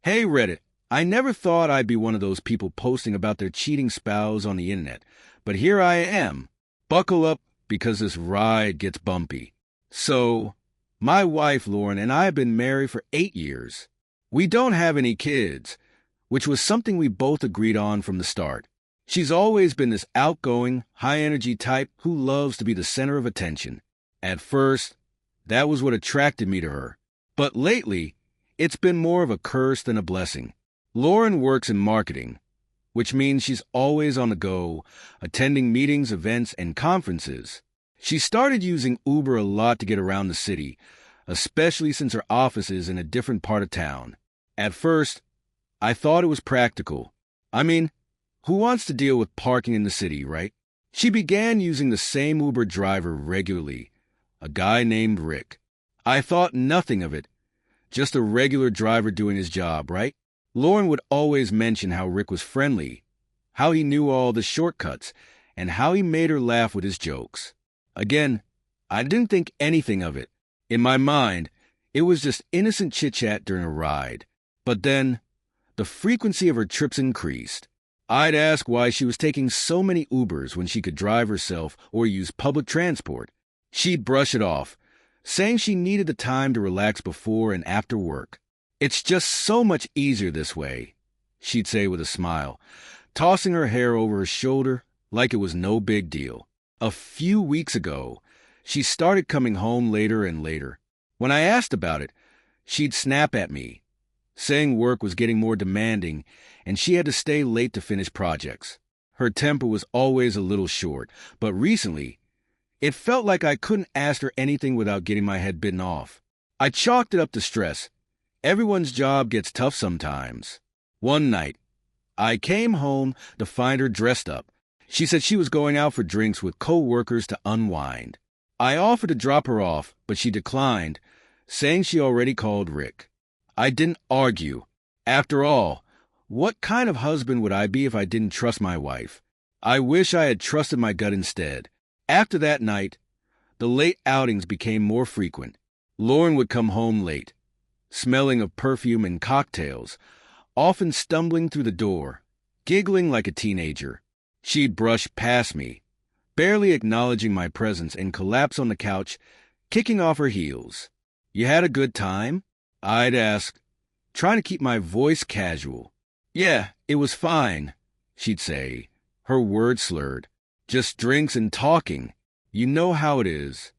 Hey Reddit, I never thought I'd be one of those people posting about their cheating spouse on the internet, but here I am. Buckle up because this ride gets bumpy. So, my wife Lauren and I have been married for 8 years. We don't have any kids, which was something we both agreed on from the start. She's always been this outgoing, high-energy type who loves to be the center of attention. At first, that was what attracted me to her. But lately, it's been more of a curse than a blessing. Lauren works in marketing, which means she's always on the go, attending meetings, events, and conferences. She started using Uber a lot to get around the city, especially since her office is in a different part of town. At first, I thought it was practical. I mean, who wants to deal with parking in the city, right? She began using the same Uber driver regularly, a guy named Rick. I thought nothing of it. Just a regular driver doing his job, right? Lauren would always mention how Rick was friendly, how he knew all the shortcuts, and how he made her laugh with his jokes. Again, I didn't think anything of it. In my mind, it was just innocent chit-chat during a ride. But then, the frequency of her trips increased. I'd ask why she was taking so many Ubers when she could drive herself or use public transport. She'd brush it off, saying she needed the time to relax before and after work. "It's just so much easier this way," she'd say with a smile, tossing her hair over her shoulder like it was no big deal. A few weeks ago, she started coming home later and later. When I asked about it, she'd snap at me, saying work was getting more demanding and she had to stay late to finish projects. Her temper was always a little short, but recently, it felt like I couldn't ask her anything without getting my head bitten off. I chalked it up to stress. Everyone's job gets tough sometimes. One night, I came home to find her dressed up. She said she was going out for drinks with co-workers to unwind. I offered to drop her off, but she declined, saying she already called Rick. I didn't argue. After all, what kind of husband would I be if I didn't trust my wife? I wish I had trusted my gut instead. After that night, the late outings became more frequent. Lauren would come home late, smelling of perfume and cocktails, often stumbling through the door, giggling like a teenager. She'd brush past me, barely acknowledging my presence, and collapse on the couch, kicking off her heels. "You had a good time?" I'd ask, trying to keep my voice casual. "Yeah, it was fine," she'd say, her words slurred. "Just drinks and talking. You know how it is."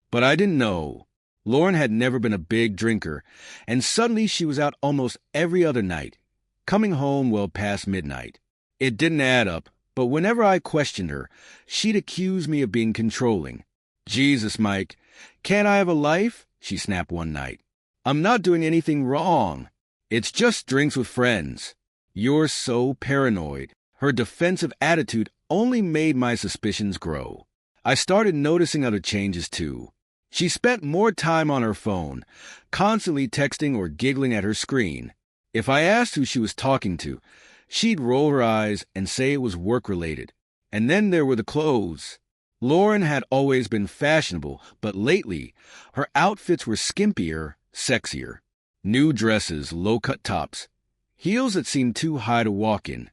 But I didn't know. Lauren had never been a big drinker, and suddenly she was out almost every other night, coming home well past midnight. It didn't add up, but whenever I questioned her, she'd accuse me of being controlling. "Jesus, Mike, can't I have a life?" she snapped one night. "I'm not doing anything wrong. It's just drinks with friends." "You're so paranoid." Her defensive attitude only made my suspicions grow. I started noticing other changes too. She spent more time on her phone, constantly texting or giggling at her screen. If I asked who she was talking to, she'd roll her eyes and say it was work-related. And then there were the clothes. Lauren had always been fashionable, but lately, her outfits were skimpier, sexier. New dresses, low-cut tops, heels that seemed too high to walk in,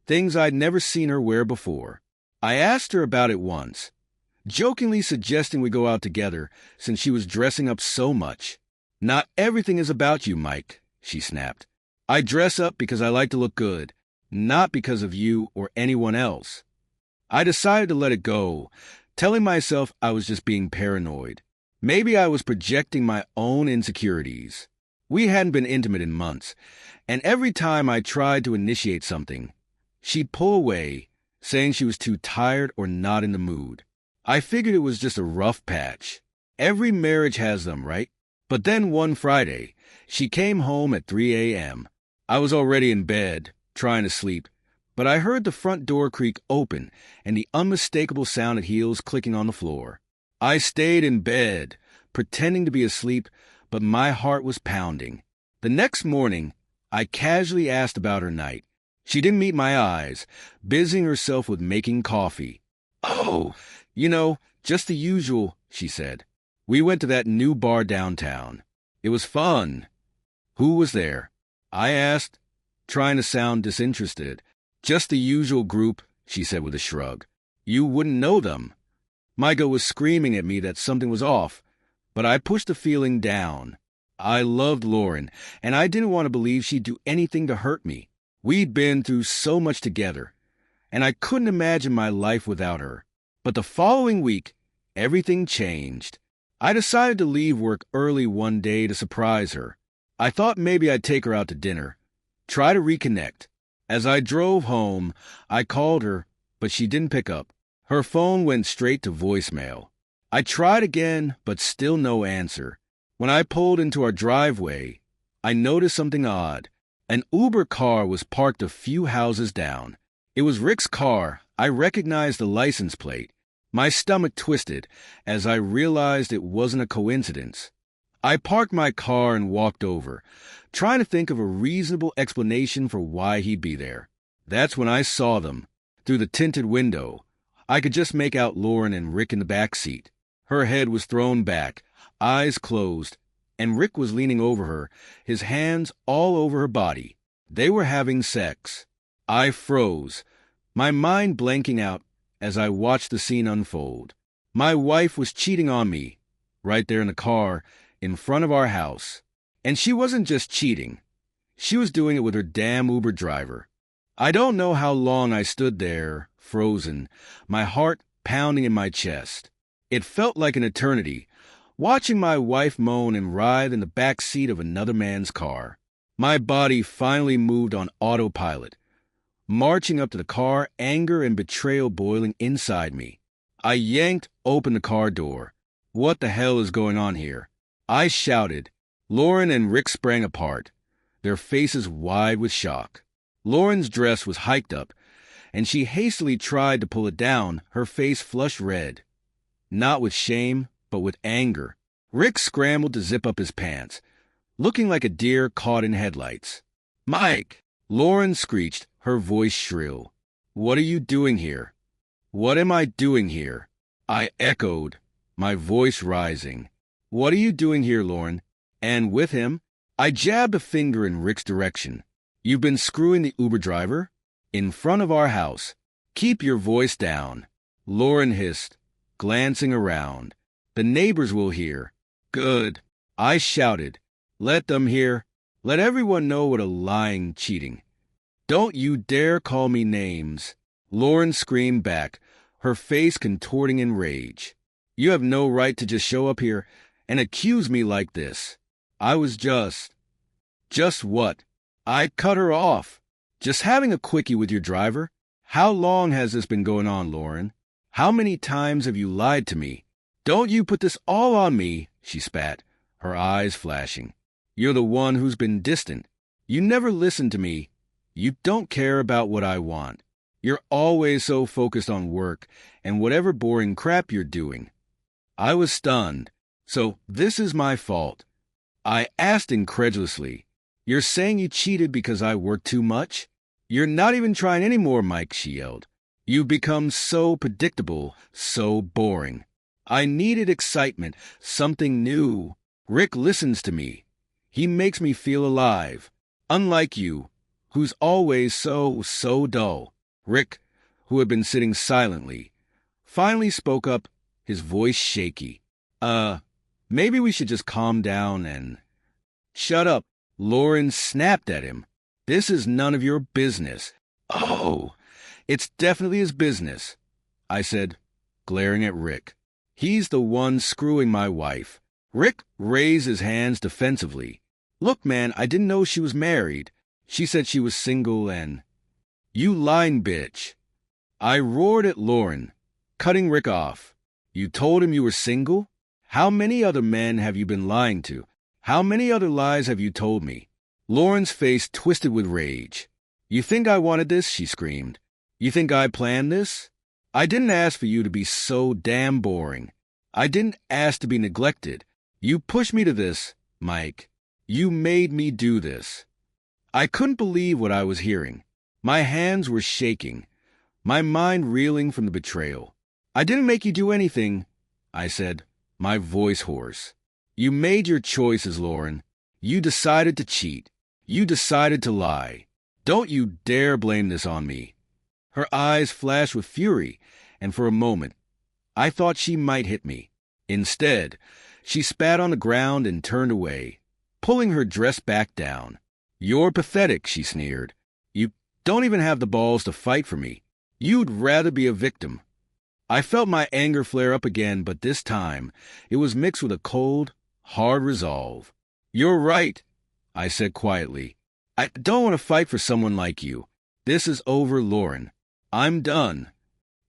things I'd never seen her wear before. I asked her about it once, jokingly suggesting we go out together since she was dressing up so much. "Not everything is about you, Mike," she snapped. "I dress up because I like to look good, not because of you or anyone else." I decided to let it go, telling myself I was just being paranoid. Maybe I was projecting my own insecurities. We hadn't been intimate in months, and every time I tried to initiate something, she'd pull away, saying she was too tired or not in the mood. I figured it was just a rough patch. Every marriage has them, right? But then one Friday, she came home at 3 a.m. I was already in bed, trying to sleep, but I heard the front door creak open and the unmistakable sound of heels clicking on the floor. I stayed in bed, pretending to be asleep, but my heart was pounding. The next morning, I casually asked about her night. She didn't meet my eyes, busying herself with making coffee. "Oh, just the usual," she said. "We went to that new bar downtown. It was fun." "Who was there?" I asked, trying to sound disinterested. Just the usual group, she said with a shrug. You wouldn't know them. Micah was screaming at me that something was off, but I pushed the feeling down. I loved Lauren, and I didn't want to believe she'd do anything to hurt me. We'd been through so much together, and I couldn't imagine my life without her. But the following week, everything changed. I decided to leave work early one day to surprise her. I thought maybe I'd take her out to dinner, try to reconnect. As I drove home, I called her, but she didn't pick up. Her phone went straight to voicemail. I tried again, but still no answer. When I pulled into our driveway, I noticed something odd. An Uber car was parked a few houses down. It was Rick's car. I recognized the license plate. My stomach twisted as I realized it wasn't a coincidence. I parked my car and walked over, trying to think of a reasonable explanation for why he'd be there. That's when I saw them. Through the tinted window, I could just make out Lauren and Rick in the back seat. Her head was thrown back, eyes closed, and Rick was leaning over her, his hands all over her body. They were having sex. I froze, my mind blanking out as I watched the scene unfold. My wife was cheating on me, right there in the car, in front of our house. And she wasn't just cheating. She was doing it with her damn Uber driver. I don't know how long I stood there, frozen, my heart pounding in my chest. It felt like an eternity, watching my wife moan and writhe in the back seat of another man's car. My body finally moved on autopilot, marching up to the car, anger and betrayal boiling inside me. I yanked open the car door. What the hell is going on here? I shouted. Lauren and Rick sprang apart, their faces wide with shock. Lauren's dress was hiked up, and she hastily tried to pull it down, her face flushed red. Not with shame, but with anger. Rick scrambled to zip up his pants, looking like a deer caught in headlights. "Mike!" Lauren screeched, her voice shrill. "What are you doing here?" "What am I doing here?" I echoed, my voice rising. "What are you doing here, Lauren?" And with him, I jabbed a finger in Rick's direction. "You've been screwing the Uber driver? In front of our house. Keep your voice down." Lauren hissed, glancing around. "The neighbors will hear." "Good." I shouted. "Let them hear. Let everyone know what a lying, cheating." "Don't you dare call me names." Lauren screamed back, her face contorting in rage. "You have no right to just show up here and accuse me like this. I was just what?" I cut her off. "Just having a quickie with your driver? How long has this been going on, Lauren? How many times have you lied to me? Don't you put this all on me," she spat, her eyes flashing. "You're the one who's been distant. You never listen to me. You don't care about what I want. You're always so focused on work and whatever boring crap you're doing." I was stunned. "So this is my fault?" I asked incredulously. "You're saying you cheated because I worked too much? You're not even trying anymore, Mike," she yelled. "You've become so predictable, so boring. I needed excitement, something new. Rick listens to me. He makes me feel alive. Unlike you, who's always so dull." Rick, who had been sitting silently, finally spoke up, his voice shaky. Maybe we should just calm down and—" "Shut up," Lauren snapped at him. "This is none of your business." "Oh, it's definitely his business," I said, glaring at Rick. "He's the one screwing my wife." Rick raised his hands defensively. "Look, man, I didn't know she was married. She said she was single and—" "You lying bitch." I roared at Lauren, cutting Rick off. "You told him you were single? How many other men have you been lying to? How many other lies have you told me?" Lauren's face twisted with rage. "You think I wanted this?" she screamed. "You think I planned this? I didn't ask for you to be so damn boring. I didn't ask to be neglected. You pushed me to this, Mike. You made me do this." I couldn't believe what I was hearing. My hands were shaking, my mind reeling from the betrayal. "I didn't make you do anything," I said, my voice hoarse. "You made your choices, Lauren. You decided to cheat. You decided to lie. Don't you dare blame this on me." Her eyes flashed with fury, and for a moment, I thought she might hit me. Instead, she spat on the ground and turned away, pulling her dress back down. "You're pathetic," she sneered. "You don't even have the balls to fight for me. You'd rather be a victim." I felt my anger flare up again, but this time it was mixed with a cold, hard resolve. "You're right," I said quietly. "I don't want to fight for someone like you. This is over, Lauren. I'm done."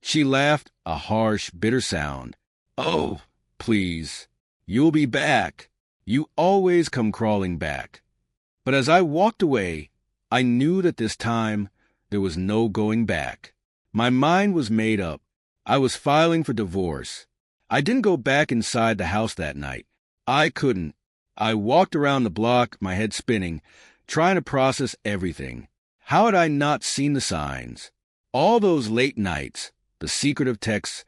She laughed, a harsh, bitter sound. "Oh, please. You'll be back. You always come crawling back." But as I walked away, I knew that this time there was no going back. My mind was made up. I was filing for divorce. I didn't go back inside the house that night. I couldn't. I walked around the block, my head spinning, trying to process everything. How had I not seen the signs? All those late nights, the secretive texts,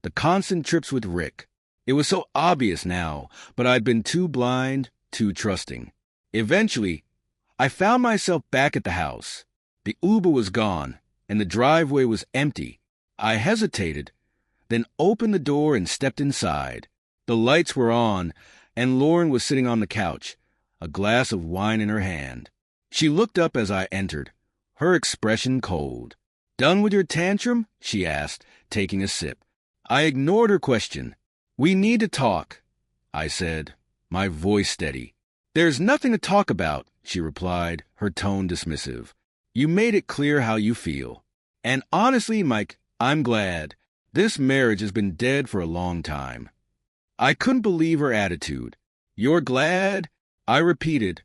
the constant trips with Rick. It was so obvious now, but I'd been too blind, too trusting. Eventually, I found myself back at the house. The Uber was gone, and the driveway was empty. I hesitated, then opened the door and stepped inside. The lights were on, and Lauren was sitting on the couch, a glass of wine in her hand. She looked up as I entered, her expression cold. "Done with your tantrum?" she asked, taking a sip. I ignored her question. "We need to talk," I said, my voice steady. "There's nothing to talk about," she replied, her tone dismissive. "You made it clear how you feel. And honestly, Mike, I'm glad. This marriage has been dead for a long time." I couldn't believe her attitude. "You're glad?" I repeated,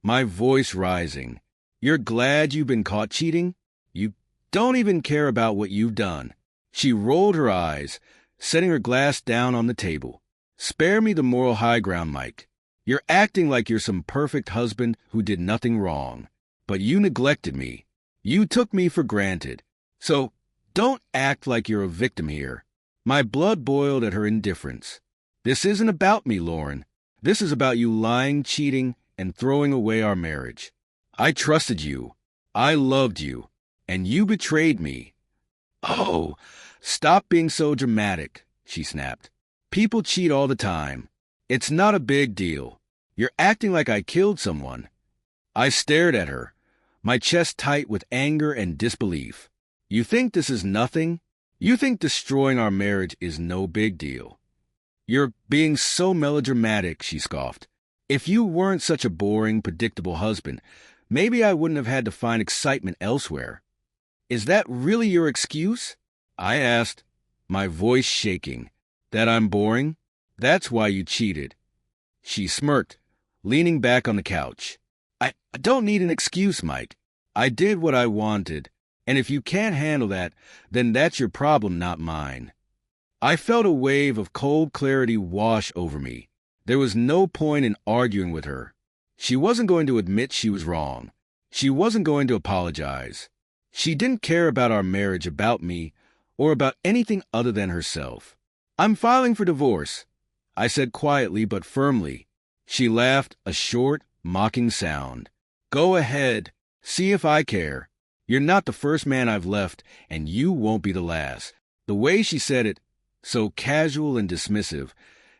my voice rising. "You're glad you've been caught cheating? You don't even care about what you've done." She rolled her eyes, setting her glass down on the table. "Spare me the moral high ground, Mike. You're acting like you're some perfect husband who did nothing wrong. But you neglected me. You took me for granted. So don't act like you're a victim here." My blood boiled at her indifference. "This isn't about me, Lauren. This is about you lying, cheating, and throwing away our marriage. I trusted you. I loved you. And you betrayed me." "Oh, stop being so dramatic," she snapped. "People cheat all the time. It's not a big deal. You're acting like I killed someone." I stared at her, my chest tight with anger and disbelief. "You think this is nothing? You think destroying our marriage is no big deal?" "You're being so melodramatic," she scoffed. "If you weren't such a boring, predictable husband, maybe I wouldn't have had to find excitement elsewhere." "Is that really your excuse?" I asked, my voice shaking. "That I'm boring? That's why you cheated." She smirked, leaning back on the couch. I don't need an excuse, Mike. I did what I wanted, and if you can't handle that, then that's your problem, not mine." I felt a wave of cold clarity wash over me. There was no point in arguing with her. She wasn't going to admit she was wrong. She wasn't going to apologize. She didn't care about our marriage, about me, or about anything other than herself. "I'm filing for divorce," I said quietly but firmly. She laughed, a short, mocking sound. "Go ahead. See if I care. You're not the first man I've left, and you won't be the last." The way she said it, so casual and dismissive,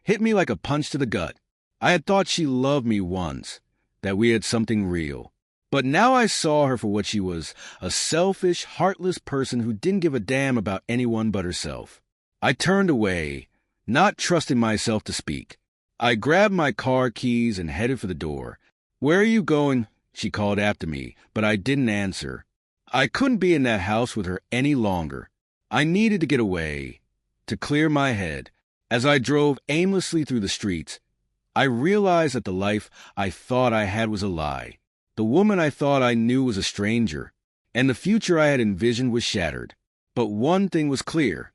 hit me like a punch to the gut. I had thought she loved me once, that we had something real. But now I saw her for what she was, a selfish, heartless person who didn't give a damn about anyone but herself. I turned away, not trusting myself to speak. I grabbed my car keys and headed for the door. "Where are you going?" she called after me, but I didn't answer. I couldn't be in that house with her any longer. I needed to get away, to clear my head. As I drove aimlessly through the streets, I realized that the life I thought I had was a lie. The woman I thought I knew was a stranger, and the future I had envisioned was shattered. But one thing was clear.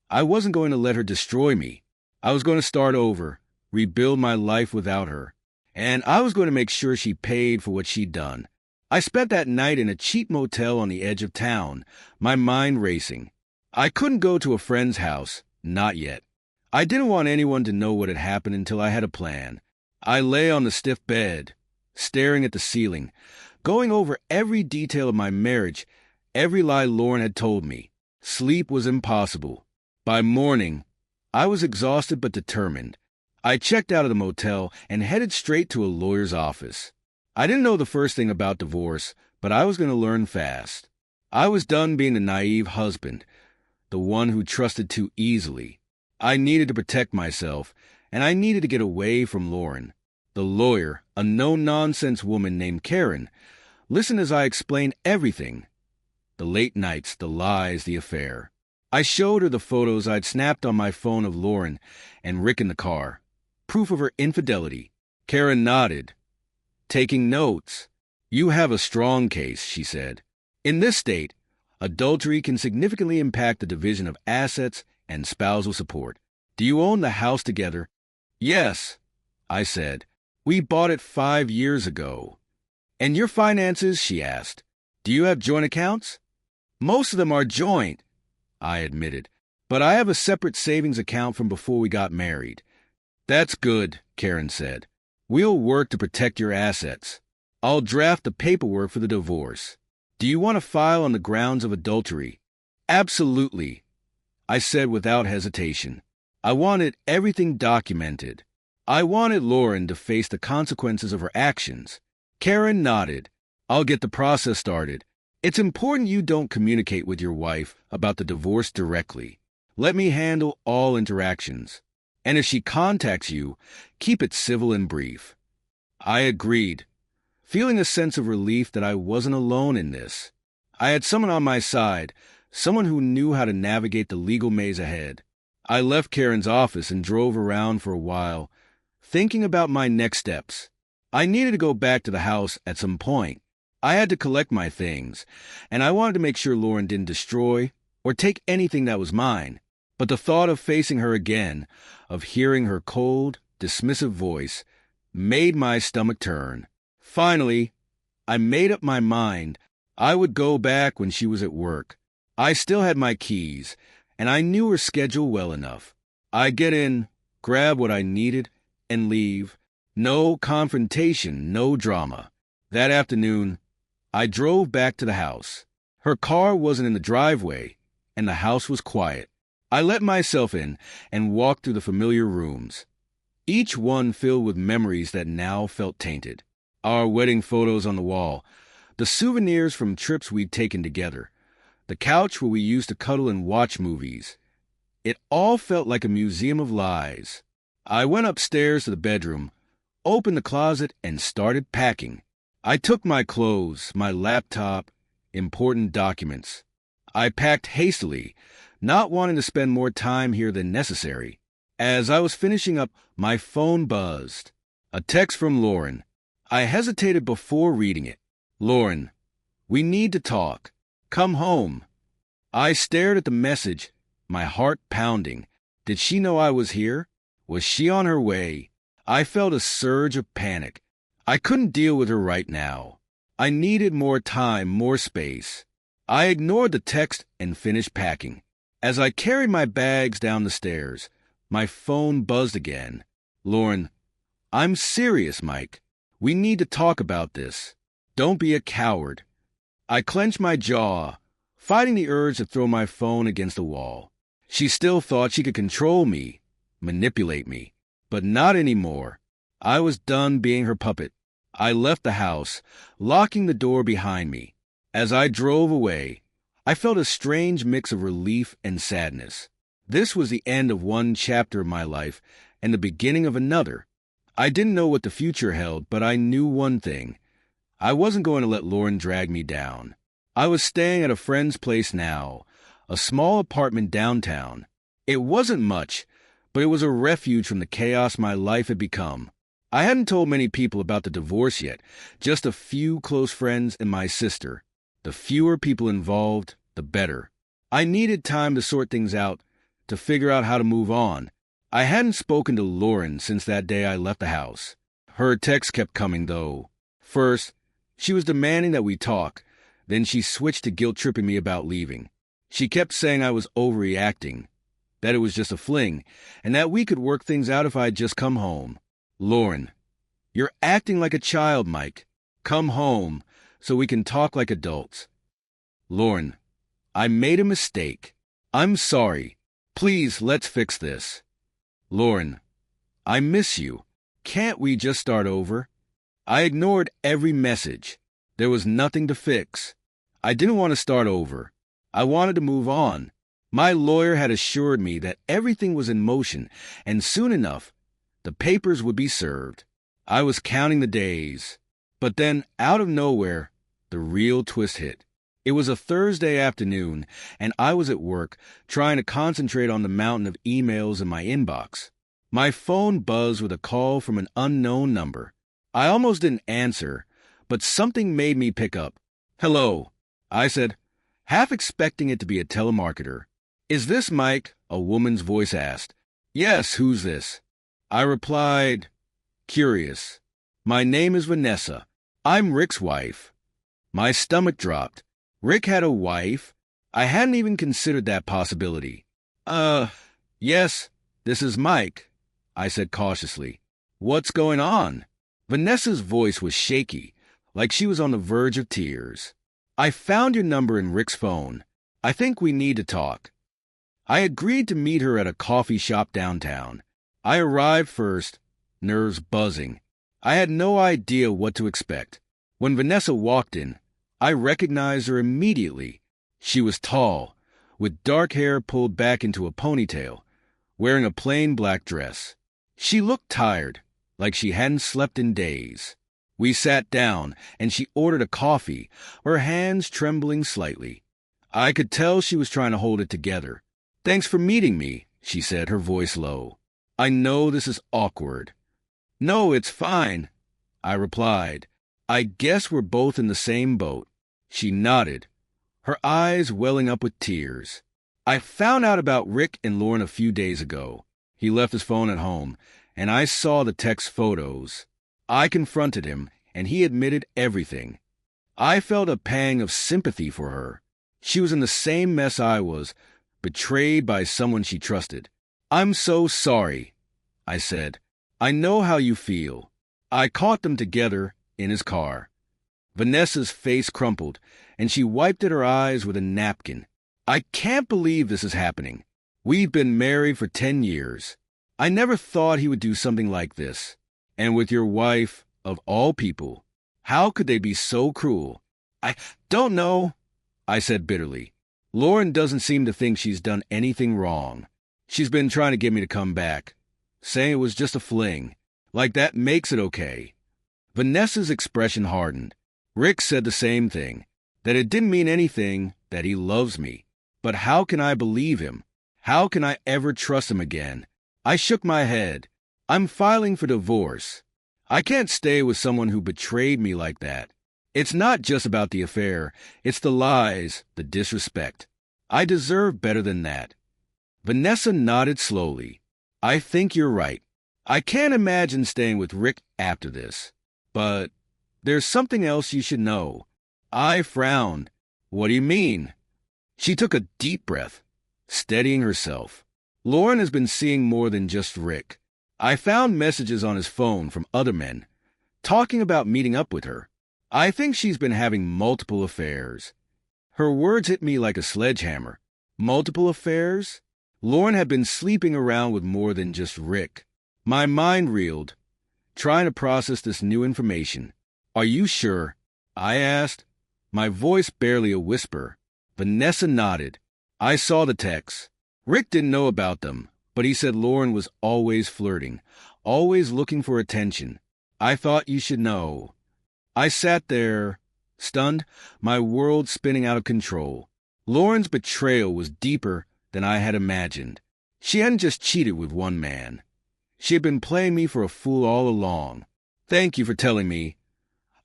I wasn't going to let her destroy me. I was going to start over, rebuild my life without her, and I was going to make sure she paid for what she'd done. I spent that night in a cheap motel on the edge of town, my mind racing. I couldn't go to a friend's house, not yet. I didn't want anyone to know what had happened until I had a plan. I lay on the stiff bed, staring at the ceiling, going over every detail of my marriage, every lie Lauren had told me. Sleep was impossible. By morning, I was exhausted but determined. I checked out of the motel and headed straight to a lawyer's office. I didn't know the first thing about divorce, but I was going to learn fast. I was done being the naive husband, the one who trusted too easily. I needed to protect myself, and I needed to get away from Lauren. The lawyer, a no-nonsense woman named Karen, listened as I explained everything. The late nights, the lies, the affair. I showed her the photos I'd snapped on my phone of Lauren and Rick in the car, proof of her infidelity. Karen nodded, taking notes. "You have a strong case," she said. "In this state, adultery can significantly impact the division of assets and spousal support. Do you own the house together?" "Yes," I said. "We bought it 5 years ago." "And your finances?" she asked. "Do you have joint accounts?" "Most of them are joint," I admitted, "but I have a separate savings account from before we got married." "That's good," Karen said. "We'll work to protect your assets. I'll draft the paperwork for the divorce. Do you want to file on the grounds of adultery?" "Absolutely," I said without hesitation. I wanted everything documented. I wanted Lauren to face the consequences of her actions. Karen nodded. "I'll get the process started. It's important you don't communicate with your wife about the divorce directly. Let me handle all interactions. And if she contacts you, keep it civil and brief." I agreed, feeling a sense of relief that I wasn't alone in this. I had someone on my side, someone who knew how to navigate the legal maze ahead. I left Karen's office and drove around for a while, thinking about my next steps. I needed to go back to the house at some point. I had to collect my things, and I wanted to make sure Lauren didn't destroy or take anything that was mine. But the thought of facing her again, of hearing her cold, dismissive voice, made my stomach turn. Finally, I made up my mind I would go back when she was at work. I still had my keys, and I knew her schedule well enough. I'd get in, grab what I needed, and leave. No confrontation, no drama. That afternoon, I drove back to the house. Her car wasn't in the driveway, and the house was quiet. I let myself in and walked through the familiar rooms, each one filled with memories that now felt tainted. Our wedding photos on the wall, the souvenirs from trips we'd taken together, the couch where we used to cuddle and watch movies. It all felt like a museum of lies. I went upstairs to the bedroom, opened the closet, and started packing. I took my clothes, my laptop, important documents. I packed hastily, not wanting to spend more time here than necessary. As I was finishing up, my phone buzzed. A text from Lauren. I hesitated before reading it. "Lauren, we need to talk. Come home." I stared at the message, my heart pounding. Did she know I was here? Was she on her way? I felt a surge of panic. I couldn't deal with her right now. I needed more time, more space. I ignored the text and finished packing. As I carried my bags down the stairs, my phone buzzed again. "Lauren, I'm serious, Mike. We need to talk about this. Don't be a coward." I clenched my jaw, fighting the urge to throw my phone against the wall. She still thought she could control me, manipulate me, but not anymore. I was done being her puppet. I left the house, locking the door behind me. As I drove away, I felt a strange mix of relief and sadness. This was the end of one chapter of my life and the beginning of another. I didn't know what the future held, but I knew one thing. I wasn't going to let Lauren drag me down. I was staying at a friend's place now, a small apartment downtown. It wasn't much, but it was a refuge from the chaos my life had become. I hadn't told many people about the divorce yet, just a few close friends and my sister. The fewer people involved, the better. I needed time to sort things out, to figure out how to move on. I hadn't spoken to Lauren since that day I left the house. Her texts kept coming, though. First, she was demanding that we talk. Then she switched to guilt-tripping me about leaving. She kept saying I was overreacting, that it was just a fling, and that we could work things out if I had just come home. "Lauren, You're acting like a child, Mike. Come home so we can talk like adults. Lauren, I made a mistake. I'm sorry. Please, let's fix this. Lauren, I miss you. Can't we just start over? I ignored every message. There was nothing to fix. I didn't want to start over. I wanted to move on. My lawyer had assured me that everything was in motion, and soon enough, the papers would be served. I was counting the days. But then, out of nowhere, the real twist hit. It was a Thursday afternoon, and I was at work, trying to concentrate on the mountain of emails in my inbox. My phone buzzed with a call from an unknown number. I almost didn't answer, but something made me pick up. Hello, I said, half expecting it to be a telemarketer. Is this Mike? A woman's voice asked. Yes, who's this? I replied, curious. My name is Vanessa. I'm Rick's wife. My stomach dropped. Rick had a wife? I hadn't even considered that possibility. Yes, this is Mike, I said cautiously. What's going on? Vanessa's voice was shaky, like she was on the verge of tears. I found your number in Rick's phone. I think we need to talk. I agreed to meet her at a coffee shop downtown. I arrived first, nerves buzzing. I had no idea what to expect. When Vanessa walked in, I recognized her immediately. She was tall, with dark hair pulled back into a ponytail, wearing a plain black dress. She looked tired, like she hadn't slept in days. We sat down, and she ordered a coffee, her hands trembling slightly. I could tell she was trying to hold it together. Thanks for meeting me, she said, her voice low. I know this is awkward. No, it's fine, I replied. I guess we're both in the same boat. She nodded, her eyes welling up with tears. I found out about Rick and Lauren a few days ago. He left his phone at home, and I saw the text photos. I confronted him, and he admitted everything. I felt a pang of sympathy for her. She was in the same mess I was, betrayed by someone she trusted. I'm so sorry, I said. I know how you feel. I caught them together in his car. Vanessa's face crumpled, and she wiped at her eyes with a napkin. I can't believe this is happening. We've been married for 10 years. I never thought he would do something like this. And with your wife, of all people, how could they be so cruel? I don't know, I said bitterly. Lauren doesn't seem to think she's done anything wrong. She's been trying to get me to come back, saying it was just a fling. Like that makes it okay. Vanessa's expression hardened. Rick said the same thing, that it didn't mean anything, that he loves me. But how can I believe him? How can I ever trust him again? I shook my head. I'm filing for divorce. I can't stay with someone who betrayed me like that. It's not just about the affair. It's the lies, the disrespect. I deserve better than that. Vanessa nodded slowly. I think you're right. I can't imagine staying with Rick after this. But there's something else you should know. I frowned. What do you mean? She took a deep breath, steadying herself. Lauren has been seeing more than just Rick. I found messages on his phone from other men, talking about meeting up with her. I think she's been having multiple affairs. Her words hit me like a sledgehammer. Multiple affairs? Lauren had been sleeping around with more than just Rick. My mind reeled, trying to process this new information. Are you sure? I asked, my voice barely a whisper. Vanessa nodded. I saw the texts. Rick didn't know about them, but he said Lauren was always flirting, always looking for attention. I thought you should know. I sat there, stunned, my world spinning out of control. Lauren's betrayal was deeper than I had imagined. She hadn't just cheated with one man. She had been playing me for a fool all along. Thank you for telling me,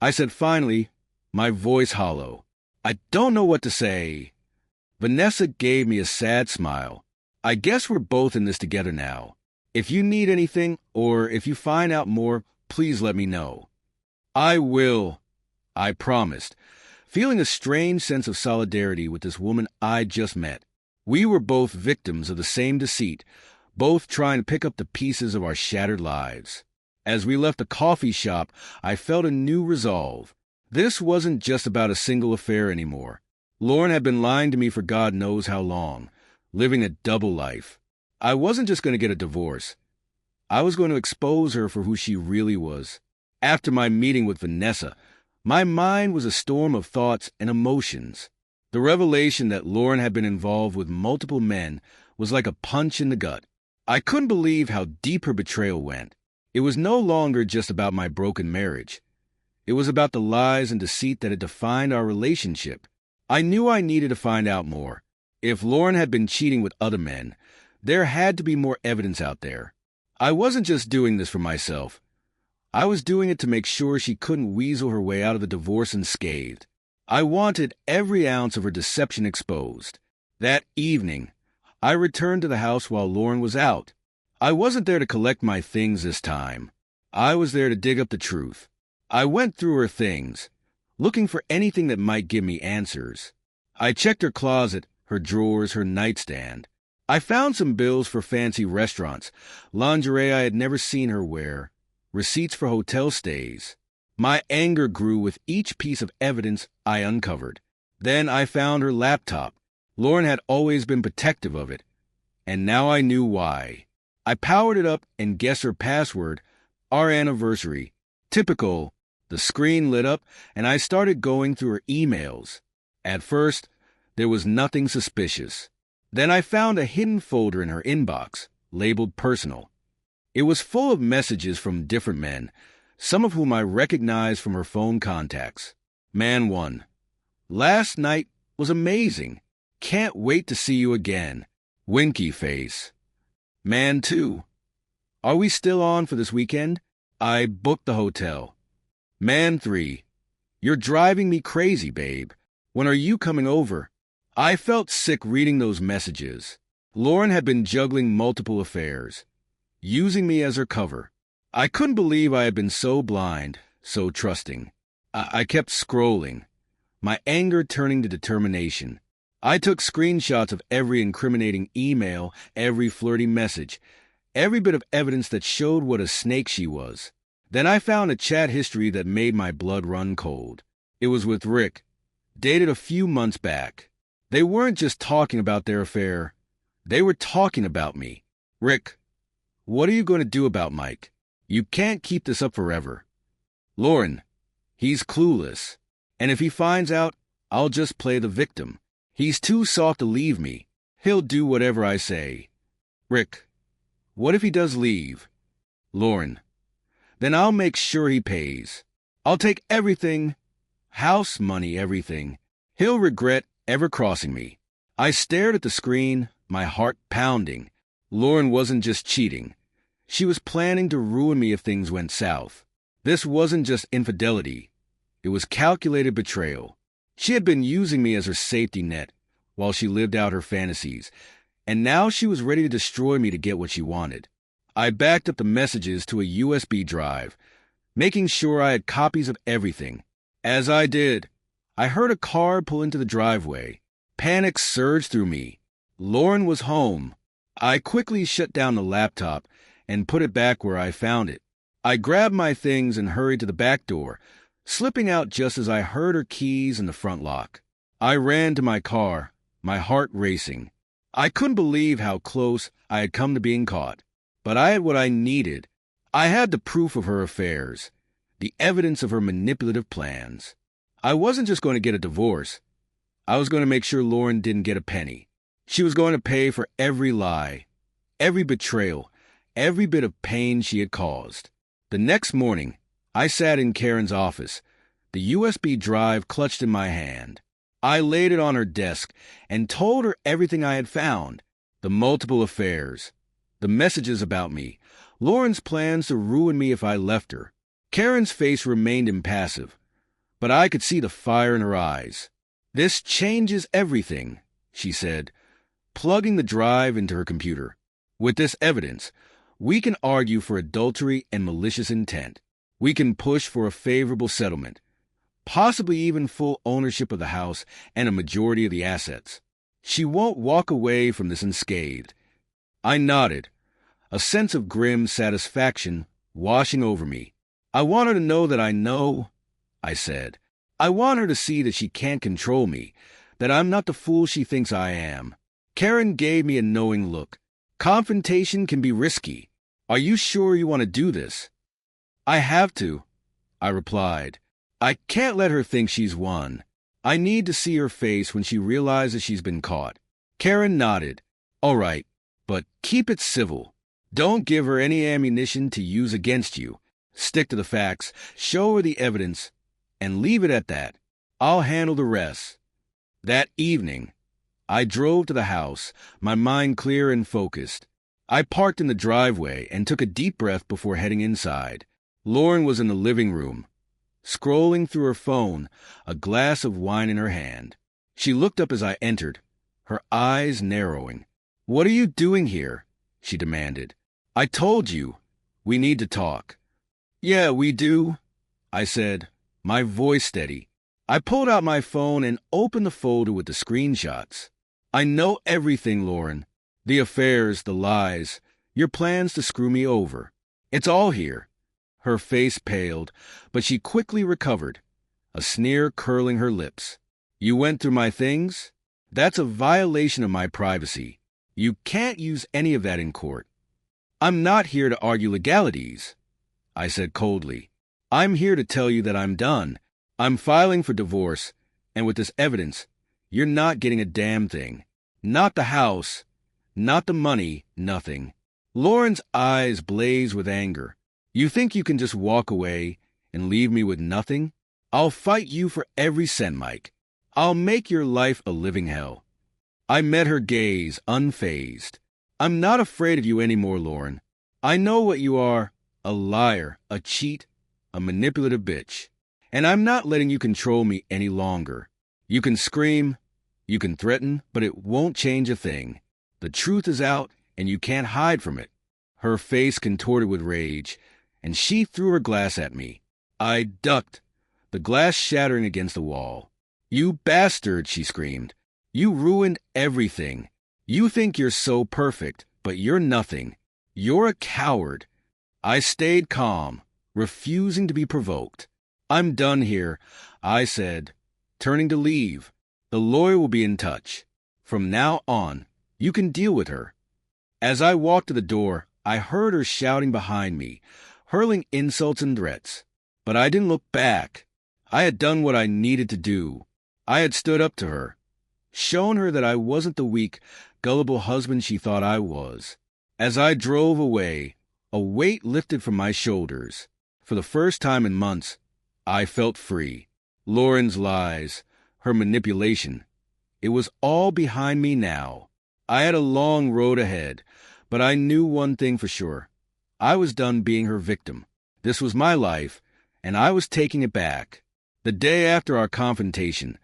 I said finally, my voice hollow. I don't know what to say. Vanessa gave me a sad smile. I guess we're both in this together now. If you need anything, or if you find out more, please let me know. I will, I promised, feeling a strange sense of solidarity with this woman I'd just met. We were both victims of the same deceit, both trying to pick up the pieces of our shattered lives. As we left the coffee shop, I felt a new resolve. This wasn't just about a single affair anymore. Lauren had been lying to me for God knows how long, living a double life. I wasn't just going to get a divorce. I was going to expose her for who she really was. After my meeting with Vanessa, my mind was a storm of thoughts and emotions. The revelation that Lauren had been involved with multiple men was like a punch in the gut. I couldn't believe how deep her betrayal went. It was no longer just about my broken marriage. It was about the lies and deceit that had defined our relationship. I knew I needed to find out more. If Lauren had been cheating with other men, there had to be more evidence out there. I wasn't just doing this for myself. I was doing it to make sure she couldn't weasel her way out of the divorce unscathed. I wanted every ounce of her deception exposed. That evening, I returned to the house while Lauren was out. I wasn't there to collect my things this time. I was there to dig up the truth. I went through her things, looking for anything that might give me answers. I checked her closet, her drawers, her nightstand. I found some bills for fancy restaurants, lingerie I had never seen her wear, receipts for hotel stays. My anger grew with each piece of evidence I uncovered. Then I found her laptop. Lauren had always been protective of it, and now I knew why. I powered it up and guessed her password, our anniversary. Typical. The screen lit up, and I started going through her emails. At first, there was nothing suspicious. Then I found a hidden folder in her inbox, labeled personal. It was full of messages from different men, some of whom I recognized from her phone contacts. Man 1. Last night was amazing. Can't wait to see you again. Winky face. Man 2. Are we still on for this weekend? I booked the hotel. Man 3. You're driving me crazy, babe. When are you coming over? I felt sick reading those messages. Lauren had been juggling multiple affairs, using me as her cover. I couldn't believe I had been so blind, so trusting. I kept scrolling, my anger turning to determination. I took screenshots of every incriminating email, every flirty message, every bit of evidence that showed what a snake she was. Then I found a chat history that made my blood run cold. It was with Rick, dated a few months back. They weren't just talking about their affair. They were talking about me. Rick, what are you going to do about Mike? You can't keep this up forever. Lauren, he's clueless. And if he finds out, I'll just play the victim. He's too soft to leave me. He'll do whatever I say. Rick, what if he does leave? Lauren, then I'll make sure he pays. I'll take everything, house money, everything. He'll regret ever crossing me. I stared at the screen, my heart pounding. Lauren wasn't just cheating. She was planning to ruin me if things went south. This wasn't just infidelity. It was calculated betrayal. She had been using me as her safety net while she lived out her fantasies, and now she was ready to destroy me to get what she wanted. I backed up the messages to a USB drive, making sure I had copies of everything. As I did, I heard a car pull into the driveway. Panic surged through me. Lauren was home. I quickly shut down the laptop and put it back where I found it. I grabbed my things and hurried to the back door, slipping out just as I heard her keys in the front lock. I ran to my car, my heart racing. I couldn't believe how close I had come to being caught. But I had what I needed. I had the proof of her affairs, the evidence of her manipulative plans. I wasn't just going to get a divorce. I was going to make sure Lauren didn't get a penny. She was going to pay for every lie, every betrayal, every bit of pain she had caused. The next morning, I sat in Karen's office, the USB drive clutched in my hand. I laid it on her desk and told her everything I had found, the multiple affairs, the messages about me, Lauren's plans to ruin me if I left her. Karen's face remained impassive, but I could see the fire in her eyes. "This changes everything," she said, plugging the drive into her computer. "With this evidence, we can argue for adultery and malicious intent. We can push for a favorable settlement, possibly even full ownership of the house and a majority of the assets. She won't walk away from this unscathed." I nodded, a sense of grim satisfaction washing over me. I want her to know that I know, I said. I want her to see that she can't control me, that I'm not the fool she thinks I am. Karen gave me a knowing look. Confrontation can be risky. Are you sure you want to do this? I have to, I replied. I can't let her think she's won. I need to see her face when she realizes she's been caught. Karen nodded. All right, but keep it civil. Don't give her any ammunition to use against you. Stick to the facts, show her the evidence, and leave it at that. I'll handle the rest. That evening, I drove to the house, my mind clear and focused. I parked in the driveway and took a deep breath before heading inside. Lauren was in the living room, scrolling through her phone, a glass of wine in her hand. She looked up as I entered, her eyes narrowing. "What are you doing here?" she demanded. "I told you, we need to talk." "Yeah, we do," I said, my voice steady. I pulled out my phone and opened the folder with the screenshots. "I know everything, Lauren. The affairs, the lies, your plans to screw me over. It's all here." Her face paled, but she quickly recovered, a sneer curling her lips. "You went through my things? That's a violation of my privacy. You can't use any of that in court." "I'm not here to argue legalities," I said coldly. "I'm here to tell you that I'm done. I'm filing for divorce, and with this evidence, you're not getting a damn thing. Not the house, not the money, nothing." Lauren's eyes blazed with anger. "You think you can just walk away and leave me with nothing? I'll fight you for every cent, Mike. I'll make your life a living hell." I met her gaze, unfazed. "I'm not afraid of you anymore, Lauren. I know what you are, a liar, a cheat, a manipulative bitch. And I'm not letting you control me any longer. You can scream, you can threaten, but it won't change a thing. The truth is out, and you can't hide from it." Her face contorted with rage, and she threw her glass at me. I ducked, the glass shattering against the wall. "You bastard," she screamed. "You ruined everything. You think you're so perfect, but you're nothing. You're a coward." I stayed calm, refusing to be provoked. "I'm done here," I said, turning to leave. "The lawyer will be in touch. From now on, you can deal with her." As I walked to the door, I heard her shouting behind me, hurling insults and threats. But I didn't look back. I had done what I needed to do. I had stood up to her, shown her that I wasn't the weak, gullible husband she thought I was. As I drove away, a weight lifted from my shoulders. For the first time in months, I felt free. Lauren's lies, her manipulation, it was all behind me now. I had a long road ahead, but I knew one thing for sure. I was done being her victim. This was my life, and I was taking it back. The day after our confrontation,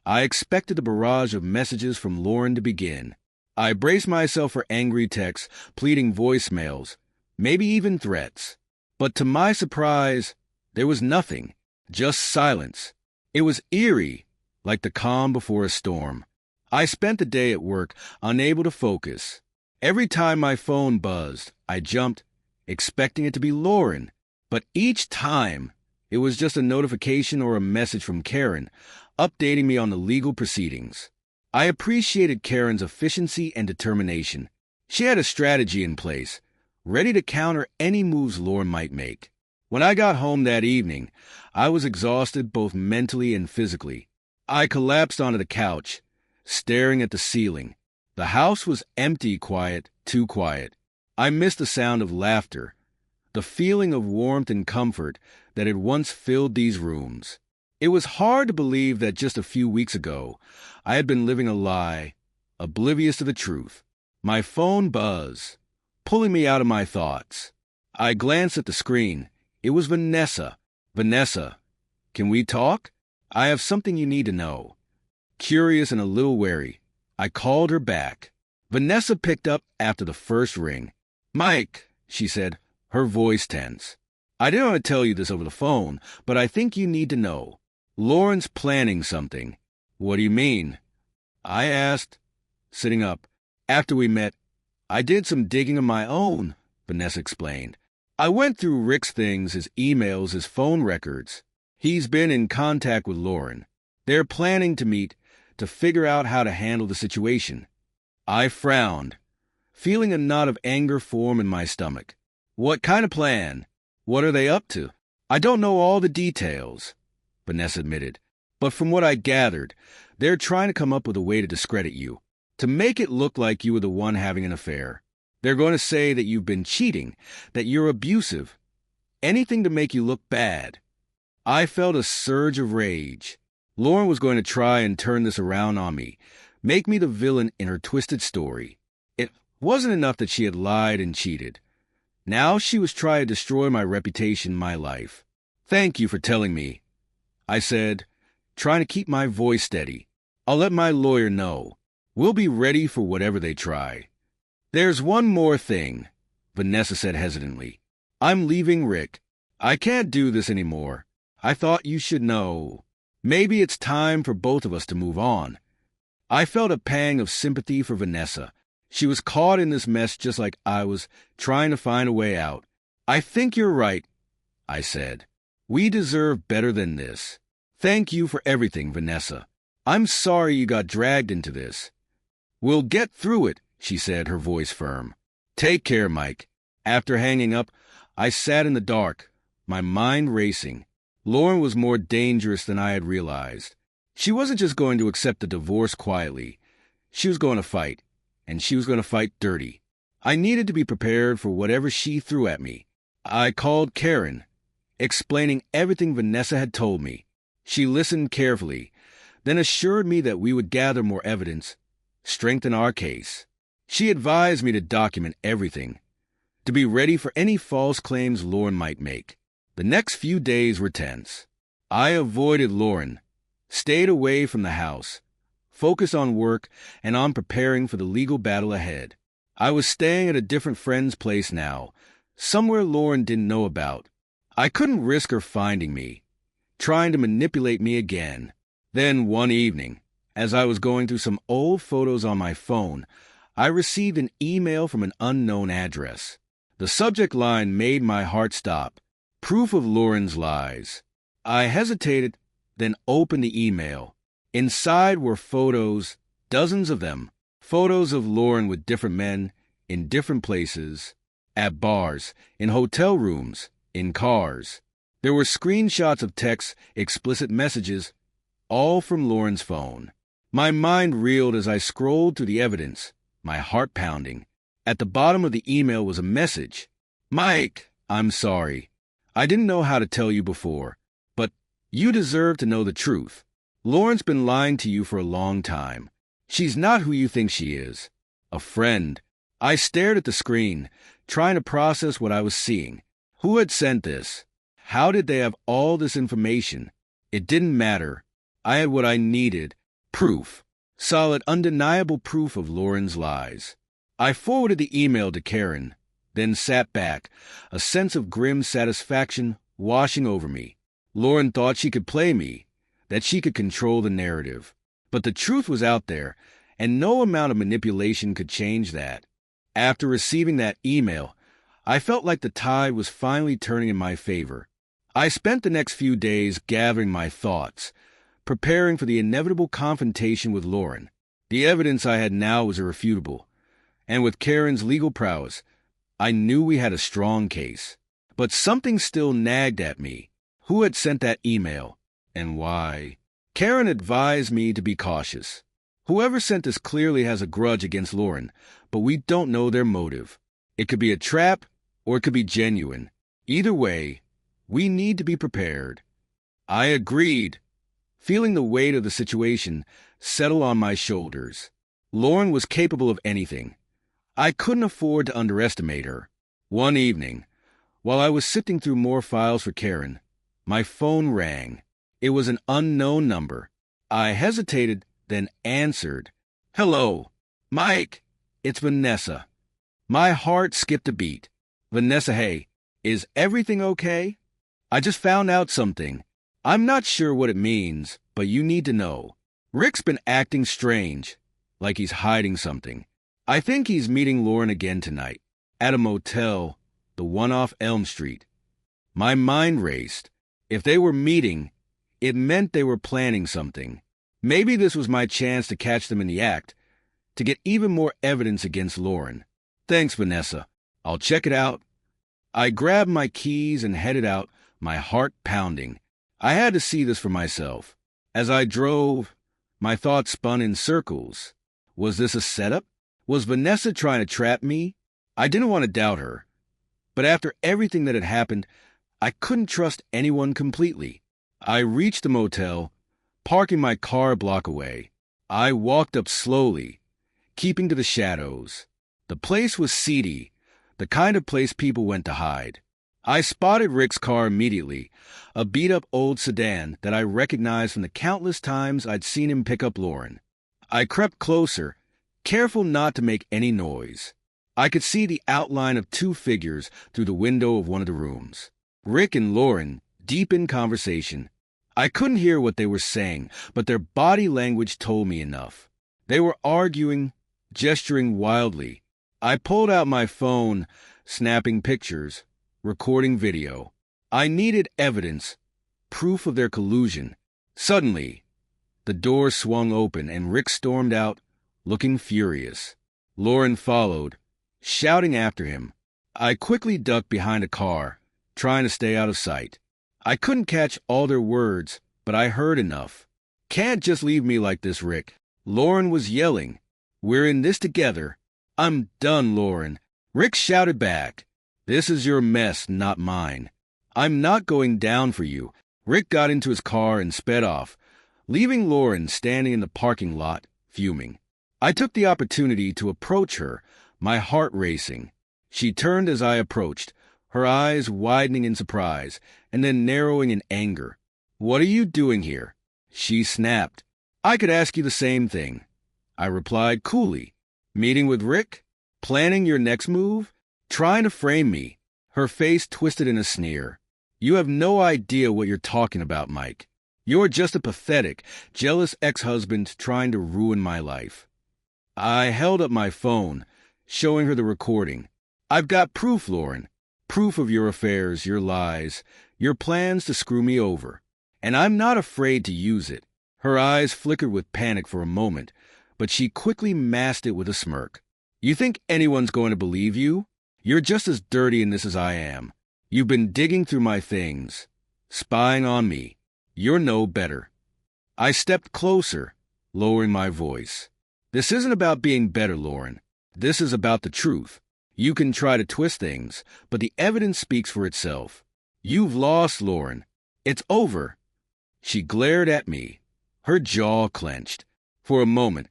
I expected the barrage of messages from Lauren to begin. I braced myself for angry texts, pleading voicemails, maybe even threats. But to my surprise, there was nothing, just silence. It was eerie, like the calm before a storm. I spent the day at work, unable to focus. Every time my phone buzzed, I jumped, expecting it to be Lauren. But each time, it was just a notification or a message from Karen, updating me on the legal proceedings. I appreciated Karen's efficiency and determination. She had a strategy in place, ready to counter any moves Lauren might make. When I got home that evening, I was exhausted both mentally and physically. I collapsed onto the couch, staring at the ceiling. The house was empty, quiet, too quiet. I missed the sound of laughter, the feeling of warmth and comfort that had once filled these rooms. It was hard to believe that just a few weeks ago, I had been living a lie, oblivious to the truth. My phone buzzed, pulling me out of my thoughts. I glanced at the screen. It was Vanessa. "Vanessa, can we talk? I have something you need to know." Curious and a little wary, I called her back. Vanessa picked up after the first ring. "Mike," she said, her voice tense. "I didn't want to tell you this over the phone, but I think you need to know. Lauren's planning something." "What do you mean?" I asked, sitting up. "After we met, I did some digging of my own," Vanessa explained. I went through Rick's things, his emails, his phone records. He's been in contact with Lauren. They're planning to meet to figure out how to handle the situation. I frowned, feeling a knot of anger form in my stomach. What kind of plan? What are they up to? I don't know all the details, Vanessa admitted. But from what I gathered, they're trying to come up with a way to discredit you, to make it look like you were the one having an affair. They're going to say that you've been cheating, that you're abusive, anything to make you look bad. I felt a surge of rage. Lauren was going to try and turn this around on me, make me the villain in her twisted story. It wasn't enough that she had lied and cheated. Now she was trying to destroy my reputation, my life. Thank you for telling me, I said, trying to keep my voice steady. I'll let my lawyer know. We'll be ready for whatever they try. There's one more thing, Vanessa said hesitantly. I'm leaving Rick. I can't do this anymore. I thought you should know. Maybe it's time for both of us to move on. I felt a pang of sympathy for Vanessa. She was caught in this mess just like I was, trying to find a way out. I think you're right, I said. We deserve better than this. Thank you for everything, Vanessa. I'm sorry you got dragged into this. We'll get through it, she said, her voice firm. Take care, Mike. After hanging up, I sat in the dark, my mind racing. Lauren was more dangerous than I had realized. She wasn't just going to accept the divorce quietly. She was going to fight, and she was going to fight dirty. I needed to be prepared for whatever she threw at me. I called Karen, explaining everything Vanessa had told me. She listened carefully, then assured me that we would gather more evidence, strengthen our case. She advised me to document everything, to be ready for any false claims Lauren might make. The next few days were tense. I avoided Lauren, stayed away from the house, focused on work and on preparing for the legal battle ahead. I was staying at a different friend's place now, somewhere Lauren didn't know about. I couldn't risk her finding me, trying to manipulate me again. Then one evening, as I was going through some old photos on my phone, I received an email from an unknown address. The subject line made my heart stop. Proof of Lauren's lies. I hesitated, then opened the email. Inside were photos, dozens of them. Photos of Lauren with different men, in different places, at bars, in hotel rooms, in cars. There were screenshots of texts, explicit messages, all from Lauren's phone. My mind reeled as I scrolled through the evidence, my heart pounding. At the bottom of the email was a message. Mike, I'm sorry. I didn't know how to tell you before, but you deserve to know the truth. Lauren's been lying to you for a long time. She's not who you think she is. A friend. I stared at the screen, trying to process what I was seeing. Who had sent this? How did they have all this information? It didn't matter. I had what I needed. Proof. Solid, undeniable proof of Lauren's lies. I forwarded the email to Karen, then sat back, a sense of grim satisfaction washing over me. Lauren thought she could play me, that she could control the narrative. But the truth was out there, and no amount of manipulation could change that. After receiving that email, I felt like the tide was finally turning in my favor. I spent the next few days gathering my thoughts, preparing for the inevitable confrontation with Lauren. The evidence I had now was irrefutable, and with Karen's legal prowess, I knew we had a strong case. But something still nagged at me. Who had sent that email, and why? Karen advised me to be cautious. Whoever sent this clearly has a grudge against Lauren, but we don't know their motive. It could be a trap, or it could be genuine. Either way, we need to be prepared. I agreed, feeling the weight of the situation settle on my shoulders. Lauren was capable of anything. I couldn't afford to underestimate her. One evening, while I was sifting through more files for Karen, my phone rang. It was an unknown number. I hesitated, then answered. Hello, Mike, it's Vanessa. My heart skipped a beat. Vanessa, hey, is everything okay? I just found out something. I'm not sure what it means, but you need to know. Rick's been acting strange, like he's hiding something. I think he's meeting Lauren again tonight, at a motel, the one off Elm Street. My mind raced. If they were meeting, it meant they were planning something. Maybe this was my chance to catch them in the act, to get even more evidence against Lauren. Thanks, Vanessa. I'll check it out. I grabbed my keys and headed out, my heart pounding. I had to see this for myself. As I drove, my thoughts spun in circles. Was this a setup? Was Vanessa trying to trap me? I didn't want to doubt her. But after everything that had happened, I couldn't trust anyone completely. I reached the motel, parking my car a block away. I walked up slowly, keeping to the shadows. The place was seedy, the kind of place people went to hide. I spotted Rick's car immediately, a beat-up old sedan that I recognized from the countless times I'd seen him pick up Lauren. I crept closer, careful not to make any noise. I could see the outline of two figures through the window of one of the rooms. Rick and Lauren, deep in conversation. I couldn't hear what they were saying, but their body language told me enough. They were arguing, gesturing wildly. I pulled out my phone, snapping pictures, recording video. I needed evidence, proof of their collusion. Suddenly, the door swung open and Rick stormed out, looking furious. Lauren followed, shouting after him. I quickly ducked behind a car, trying to stay out of sight. I couldn't catch all their words, but I heard enough. Can't just leave me like this, Rick. Lauren was yelling. We're in this together. I'm done, Lauren. Rick shouted back. This is your mess, not mine. I'm not going down for you. Rick got into his car and sped off, leaving Lauren standing in the parking lot, fuming. I took the opportunity to approach her, my heart racing. She turned as I approached, her eyes widening in surprise, and then narrowing in anger. What are you doing here? She snapped. I could ask you the same thing. I replied coolly. Meeting with Rick? Planning your next move? Trying to frame me? Her face twisted in a sneer. You have no idea what you're talking about, Mike. You're just a pathetic, jealous ex-husband trying to ruin my life. I held up my phone, showing her the recording. I've got proof, Lauren. Proof of your affairs, your lies, your plans to screw me over. And I'm not afraid to use it. Her eyes flickered with panic for a moment, but she quickly masked it with a smirk. You think anyone's going to believe you? You're just as dirty in this as I am. You've been digging through my things, spying on me. You're no better. I stepped closer, lowering my voice. This isn't about being better, Lauren. This is about the truth. You can try to twist things, but the evidence speaks for itself. You've lost, Lauren. It's over. She glared at me, her jaw clenched. For a moment,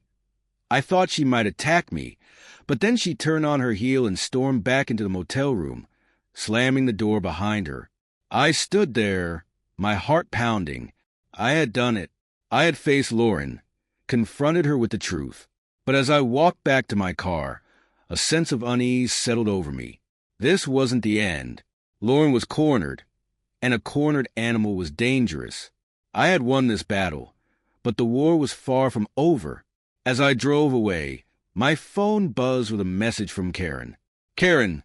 I thought she might attack me, but then she turned on her heel and stormed back into the motel room, slamming the door behind her. I stood there, my heart pounding. I had done it. I had faced Lauren, confronted her with the truth. But as I walked back to my car, a sense of unease settled over me. This wasn't the end. Lauren was cornered, and a cornered animal was dangerous. I had won this battle, but the war was far from over. As I drove away, my phone buzzed with a message from Karen. Karen,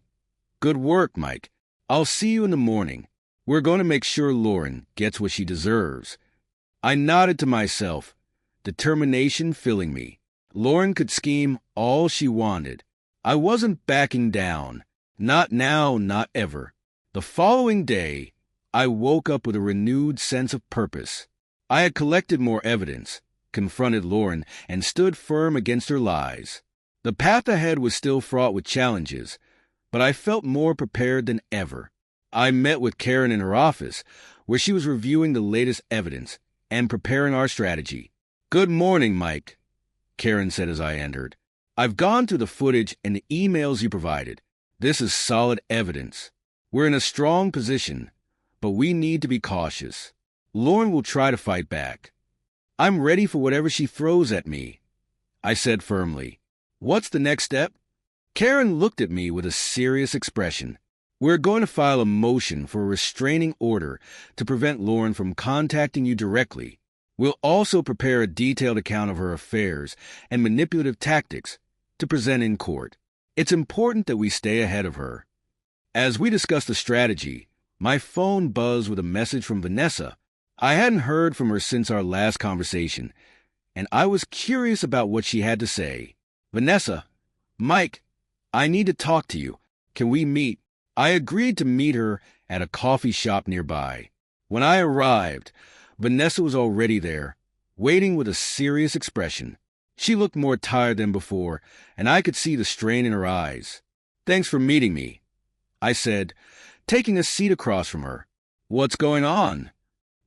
good work, Mike. I'll see you in the morning. We're going to make sure Lauren gets what she deserves. I nodded to myself, determination filling me. Lauren could scheme all she wanted. I wasn't backing down. Not now, not ever. The following day, I woke up with a renewed sense of purpose. I had collected more evidence, confronted Lauren, and stood firm against her lies. The path ahead was still fraught with challenges, but I felt more prepared than ever. I met with Karen in her office, where she was reviewing the latest evidence and preparing our strategy. Good morning, Mike, Karen said as I entered. I've gone through the footage and the emails you provided. This is solid evidence. We're in a strong position, but we need to be cautious. Lauren will try to fight back. I'm ready for whatever she throws at me, I said firmly. What's the next step? Karen looked at me with a serious expression. We're going to file a motion for a restraining order to prevent Lauren from contacting you directly. We'll also prepare a detailed account of her affairs and manipulative tactics to present in court. It's important that we stay ahead of her. As we discussed the strategy, my phone buzzed with a message from Vanessa. I hadn't heard from her since our last conversation, and I was curious about what she had to say. Vanessa, Mike, I need to talk to you. Can we meet? I agreed to meet her at a coffee shop nearby. When I arrived, Vanessa was already there, waiting with a serious expression. She looked more tired than before, and I could see the strain in her eyes. Thanks for meeting me, I said, taking a seat across from her. What's going on?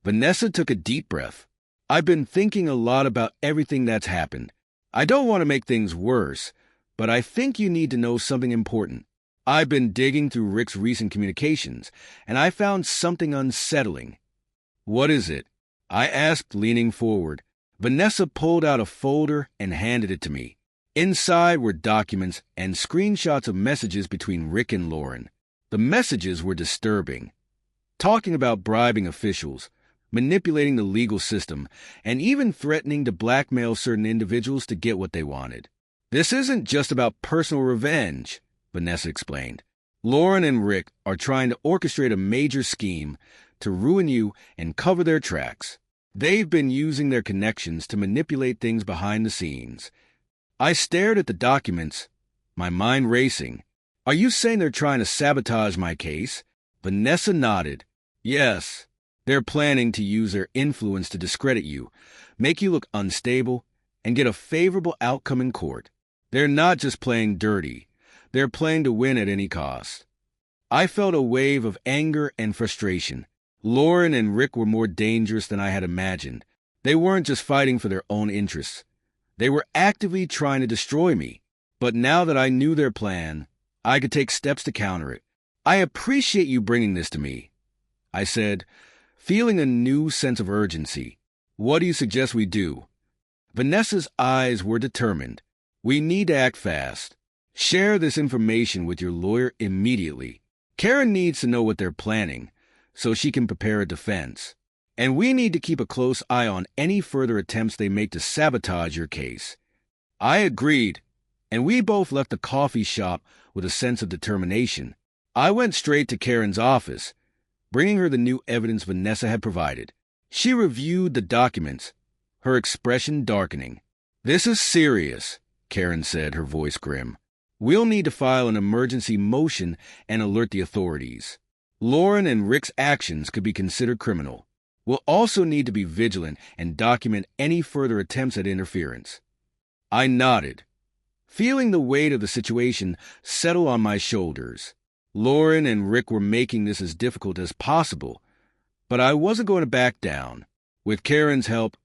Vanessa took a deep breath. I've been thinking a lot about everything that's happened. I don't want to make things worse, but I think you need to know something important. I've been digging through Rick's recent communications, and I found something unsettling. What is it? I asked, leaning forward. Vanessa pulled out a folder and handed it to me. Inside were documents and screenshots of messages between Rick and Lauren. The messages were disturbing, talking about bribing officials, manipulating the legal system, and even threatening to blackmail certain individuals to get what they wanted. This isn't just about personal revenge, Vanessa explained. Lauren and Rick are trying to orchestrate a major scheme to ruin you and cover their tracks. They've been using their connections to manipulate things behind the scenes. I stared at the documents, my mind racing. Are you saying they're trying to sabotage my case? Vanessa nodded. Yes. They're planning to use their influence to discredit you, make you look unstable, and get a favorable outcome in court. They're not just playing dirty. They're playing to win at any cost. I felt a wave of anger and frustration. Lauren and Rick were more dangerous than I had imagined. They weren't just fighting for their own interests. They were actively trying to destroy me. But now that I knew their plan, I could take steps to counter it. I appreciate you bringing this to me, I said, feeling a new sense of urgency. What do you suggest we do? Vanessa's eyes were determined. We need to act fast. Share this information with your lawyer immediately. Karen needs to know what they're planning, so she can prepare a defense. And we need to keep a close eye on any further attempts they make to sabotage your case. I agreed, and we both left the coffee shop with a sense of determination. I went straight to Karen's office, bringing her the new evidence Vanessa had provided. She reviewed the documents, her expression darkening. This is serious, Karen said, her voice grim. We'll need to file an emergency motion and alert the authorities. Lauren and Rick's actions could be considered criminal. We'll also need to be vigilant and document any further attempts at interference. I nodded, feeling the weight of the situation settle on my shoulders. Lauren and Rick were making this as difficult as possible, but I wasn't going to back down. With Karen's help,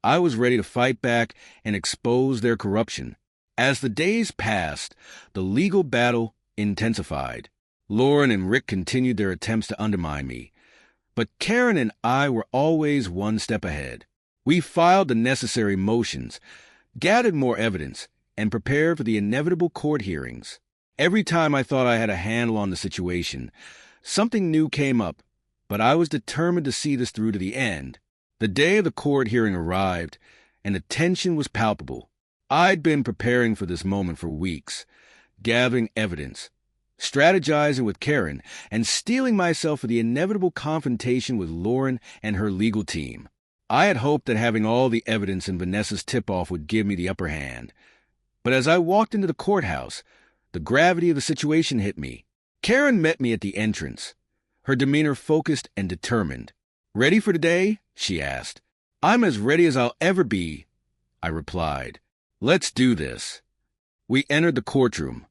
I was ready to fight back and expose their corruption. As the days passed, the legal battle intensified. Lauren and Rick continued their attempts to undermine me, but Karen and I were always one step ahead. We filed the necessary motions, gathered more evidence, and prepared for the inevitable court hearings. Every time I thought I had a handle on the situation, something new came up, but I was determined to see this through to the end. The day of the court hearing arrived, and the tension was palpable. I'd been preparing for this moment for weeks, gathering evidence, strategizing with Karen, and steeling myself for the inevitable confrontation with Lauren and her legal team. I had hoped that having all the evidence in Vanessa's tip-off would give me the upper hand. But as I walked into the courthouse, the gravity of the situation hit me. Karen met me at the entrance, her demeanor focused and determined. "Ready for today?" she asked. "I'm as ready as I'll ever be," I replied. "Let's do this." We entered the courtroom,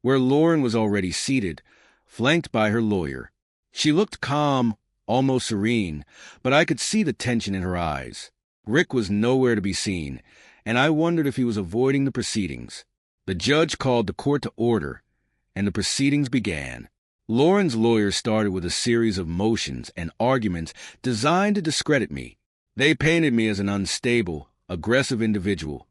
where Lauren was already seated, flanked by her lawyer. She looked calm, almost serene, but I could see the tension in her eyes. Rick was nowhere to be seen, and I wondered if he was avoiding the proceedings. The judge called the court to order, and the proceedings began. Lauren's lawyer started with a series of motions and arguments designed to discredit me. They painted me as an unstable, aggressive individual,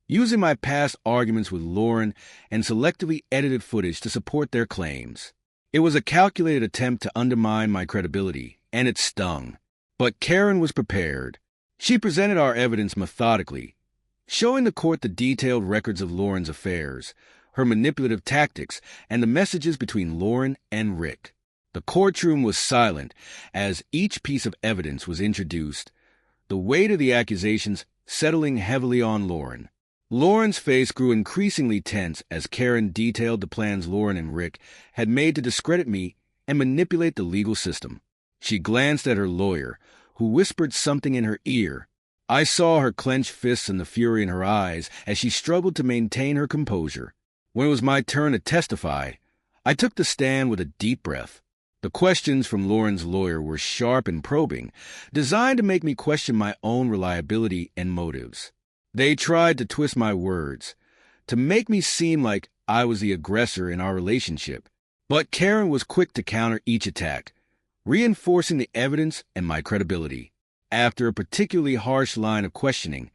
using my past arguments with Lauren and selectively edited footage to support their claims. It was a calculated attempt to undermine my credibility, and it stung. But Karen was prepared. She presented our evidence methodically, showing the court the detailed records of Lauren's affairs, her manipulative tactics, and the messages between Lauren and Rick. The courtroom was silent as each piece of evidence was introduced, the weight of the accusations settling heavily on Lauren. Lauren's face grew increasingly tense as Karen detailed the plans Lauren and Rick had made to discredit me and manipulate the legal system. She glanced at her lawyer, who whispered something in her ear. I saw her clenched fists and the fury in her eyes as she struggled to maintain her composure. When it was my turn to testify, I took the stand with a deep breath. The questions from Lauren's lawyer were sharp and probing, designed to make me question my own reliability and motives. They tried to twist my words, to make me seem like I was the aggressor in our relationship. But Karen was quick to counter each attack, reinforcing the evidence and my credibility. After a particularly harsh line of questioning,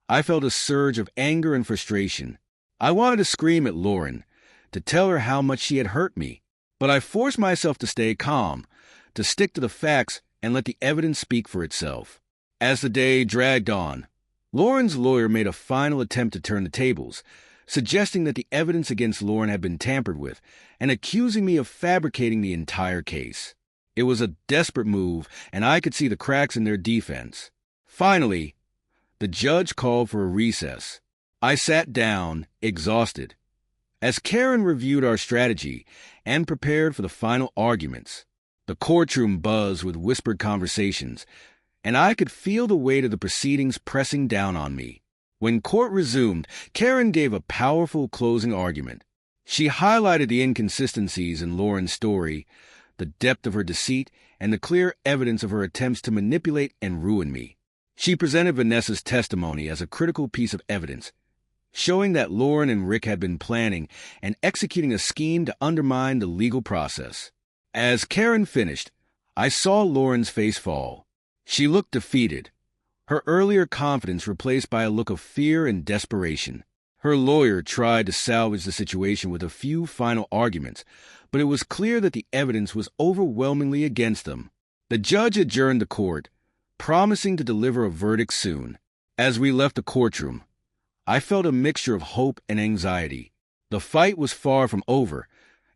I felt a surge of anger and frustration. I wanted to scream at Lauren, to tell her how much she had hurt me. But I forced myself to stay calm, to stick to the facts and let the evidence speak for itself. As the day dragged on, Lauren's lawyer made a final attempt to turn the tables, suggesting that the evidence against Lauren had been tampered with and accusing me of fabricating the entire case. It was a desperate move, and I could see the cracks in their defense. Finally, the judge called for a recess. I sat down, exhausted. As Karen reviewed our strategy and prepared for the final arguments, the courtroom buzzed with whispered conversations, and I could feel the weight of the proceedings pressing down on me. When court resumed, Karen gave a powerful closing argument. She highlighted the inconsistencies in Lauren's story, the depth of her deceit, and the clear evidence of her attempts to manipulate and ruin me. She presented Vanessa's testimony as a critical piece of evidence, showing that Lauren and Rick had been planning and executing a scheme to undermine the legal process. As Karen finished, I saw Lauren's face fall. She looked defeated, her earlier confidence replaced by a look of fear and desperation. Her lawyer tried to salvage the situation with a few final arguments, but it was clear that the evidence was overwhelmingly against them. The judge adjourned the court, promising to deliver a verdict soon. As we left the courtroom, I felt a mixture of hope and anxiety. The fight was far from over,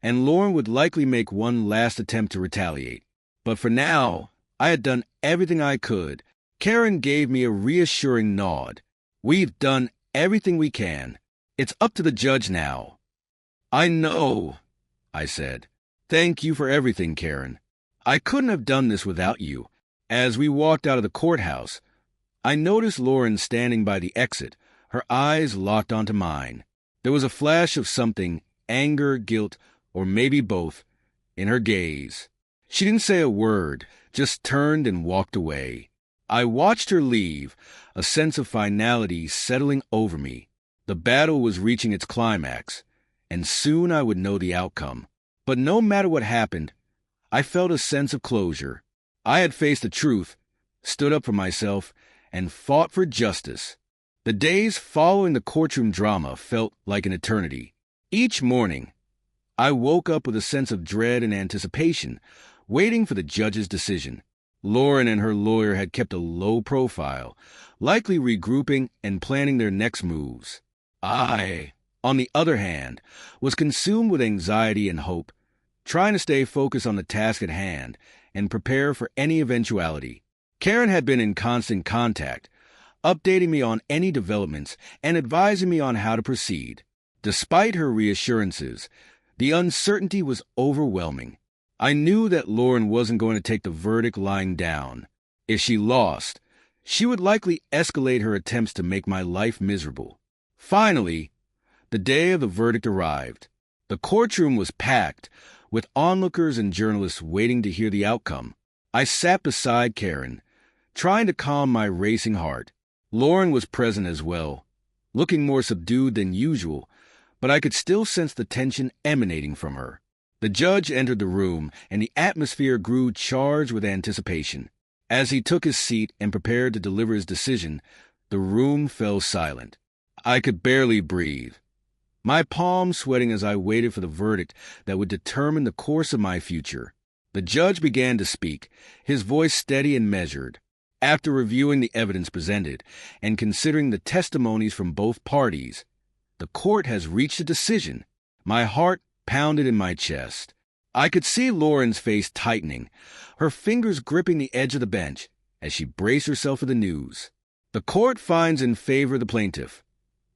and Lauren would likely make one last attempt to retaliate. But for now, I had done everything I could. Karen gave me a reassuring nod. We've done everything we can. It's up to the judge now. I know, I said. Thank you for everything, Karen. I couldn't have done this without you. As we walked out of the courthouse, I noticed Lauren standing by the exit, her eyes locked onto mine. There was a flash of something, anger, guilt, or maybe both, in her gaze. She didn't say a word, just turned and walked away. I watched her leave, a sense of finality settling over me. The battle was reaching its climax, and soon I would know the outcome. But no matter what happened, I felt a sense of closure. I had faced the truth, stood up for myself, and fought for justice. The days following the courtroom drama felt like an eternity. Each morning, I woke up with a sense of dread and anticipation, waiting for the judge's decision. Lauren and her lawyer had kept a low profile, likely regrouping and planning their next moves. I, on the other hand, was consumed with anxiety and hope, trying to stay focused on the task at hand and prepare for any eventuality. Karen had been in constant contact, updating me on any developments and advising me on how to proceed. Despite her reassurances, the uncertainty was overwhelming. I knew that Lauren wasn't going to take the verdict lying down. If she lost, she would likely escalate her attempts to make my life miserable. Finally, the day of the verdict arrived. The courtroom was packed, with onlookers and journalists waiting to hear the outcome. I sat beside Karen, trying to calm my racing heart. Lauren was present as well, looking more subdued than usual, but I could still sense the tension emanating from her. The judge entered the room, and the atmosphere grew charged with anticipation. As he took his seat and prepared to deliver his decision, the room fell silent. I could barely breathe, my palms sweating as I waited for the verdict that would determine the course of my future. The judge began to speak, his voice steady and measured. After reviewing the evidence presented and considering the testimonies from both parties, The court has reached a decision. My heart pounded in my chest. I could see Lauren's face tightening, her fingers gripping the edge of the bench as she braced herself for the news. The court finds in favor of the plaintiff.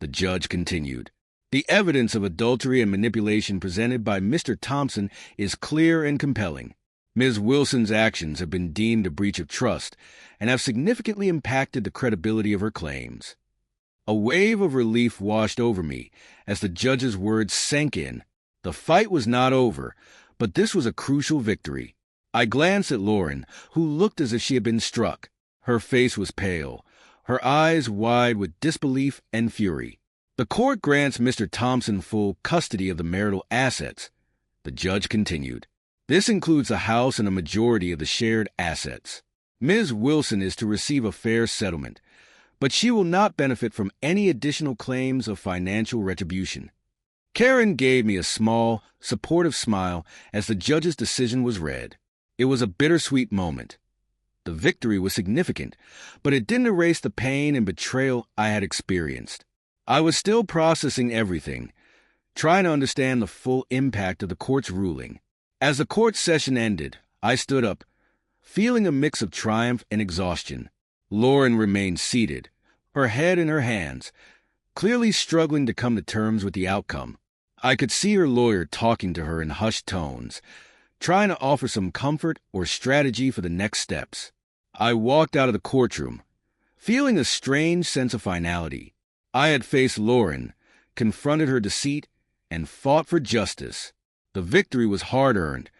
The judge continued. The evidence of adultery and manipulation presented by Mr. Thompson is clear and compelling. Ms. Wilson's actions have been deemed a breach of trust and have significantly impacted the credibility of her claims. A wave of relief washed over me as the judge's words sank in. The fight was not over, but this was a crucial victory. I glanced at Lauren, who looked as if she had been struck. Her face was pale, her eyes wide with disbelief and fury. The court grants Mr. Thompson full custody of the marital assets. The judge continued. This includes the house and a majority of the shared assets. Ms. Wilson is to receive a fair settlement, but she will not benefit from any additional claims of financial retribution. Karen gave me a small, supportive smile as the judge's decision was read. It was a bittersweet moment. The victory was significant, but it didn't erase the pain and betrayal I had experienced. I was still processing everything, trying to understand the full impact of the court's ruling. As the court session ended, I stood up, feeling a mix of triumph and exhaustion. Lauren remained seated, her head in her hands, clearly struggling to come to terms with the outcome. I could see her lawyer talking to her in hushed tones, trying to offer some comfort or strategy for the next steps. I walked out of the courtroom, feeling a strange sense of finality. I had faced Lauren, confronted her deceit, and fought for justice. The victory was hard-earned,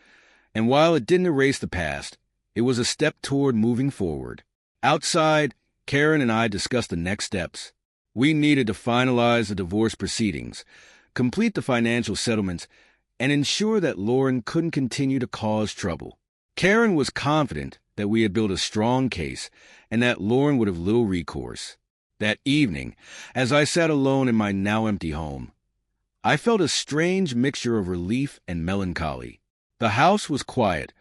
and while it didn't erase the past, it was a step toward moving forward. Outside, Karen and I discussed the next steps. We needed to finalize the divorce proceedings, complete the financial settlements, and ensure that Lauren couldn't continue to cause trouble. Karen was confident that we had built a strong case and that Lauren would have little recourse. That evening, as I sat alone in my now empty home, I felt a strange mixture of relief and melancholy. The house was quiet,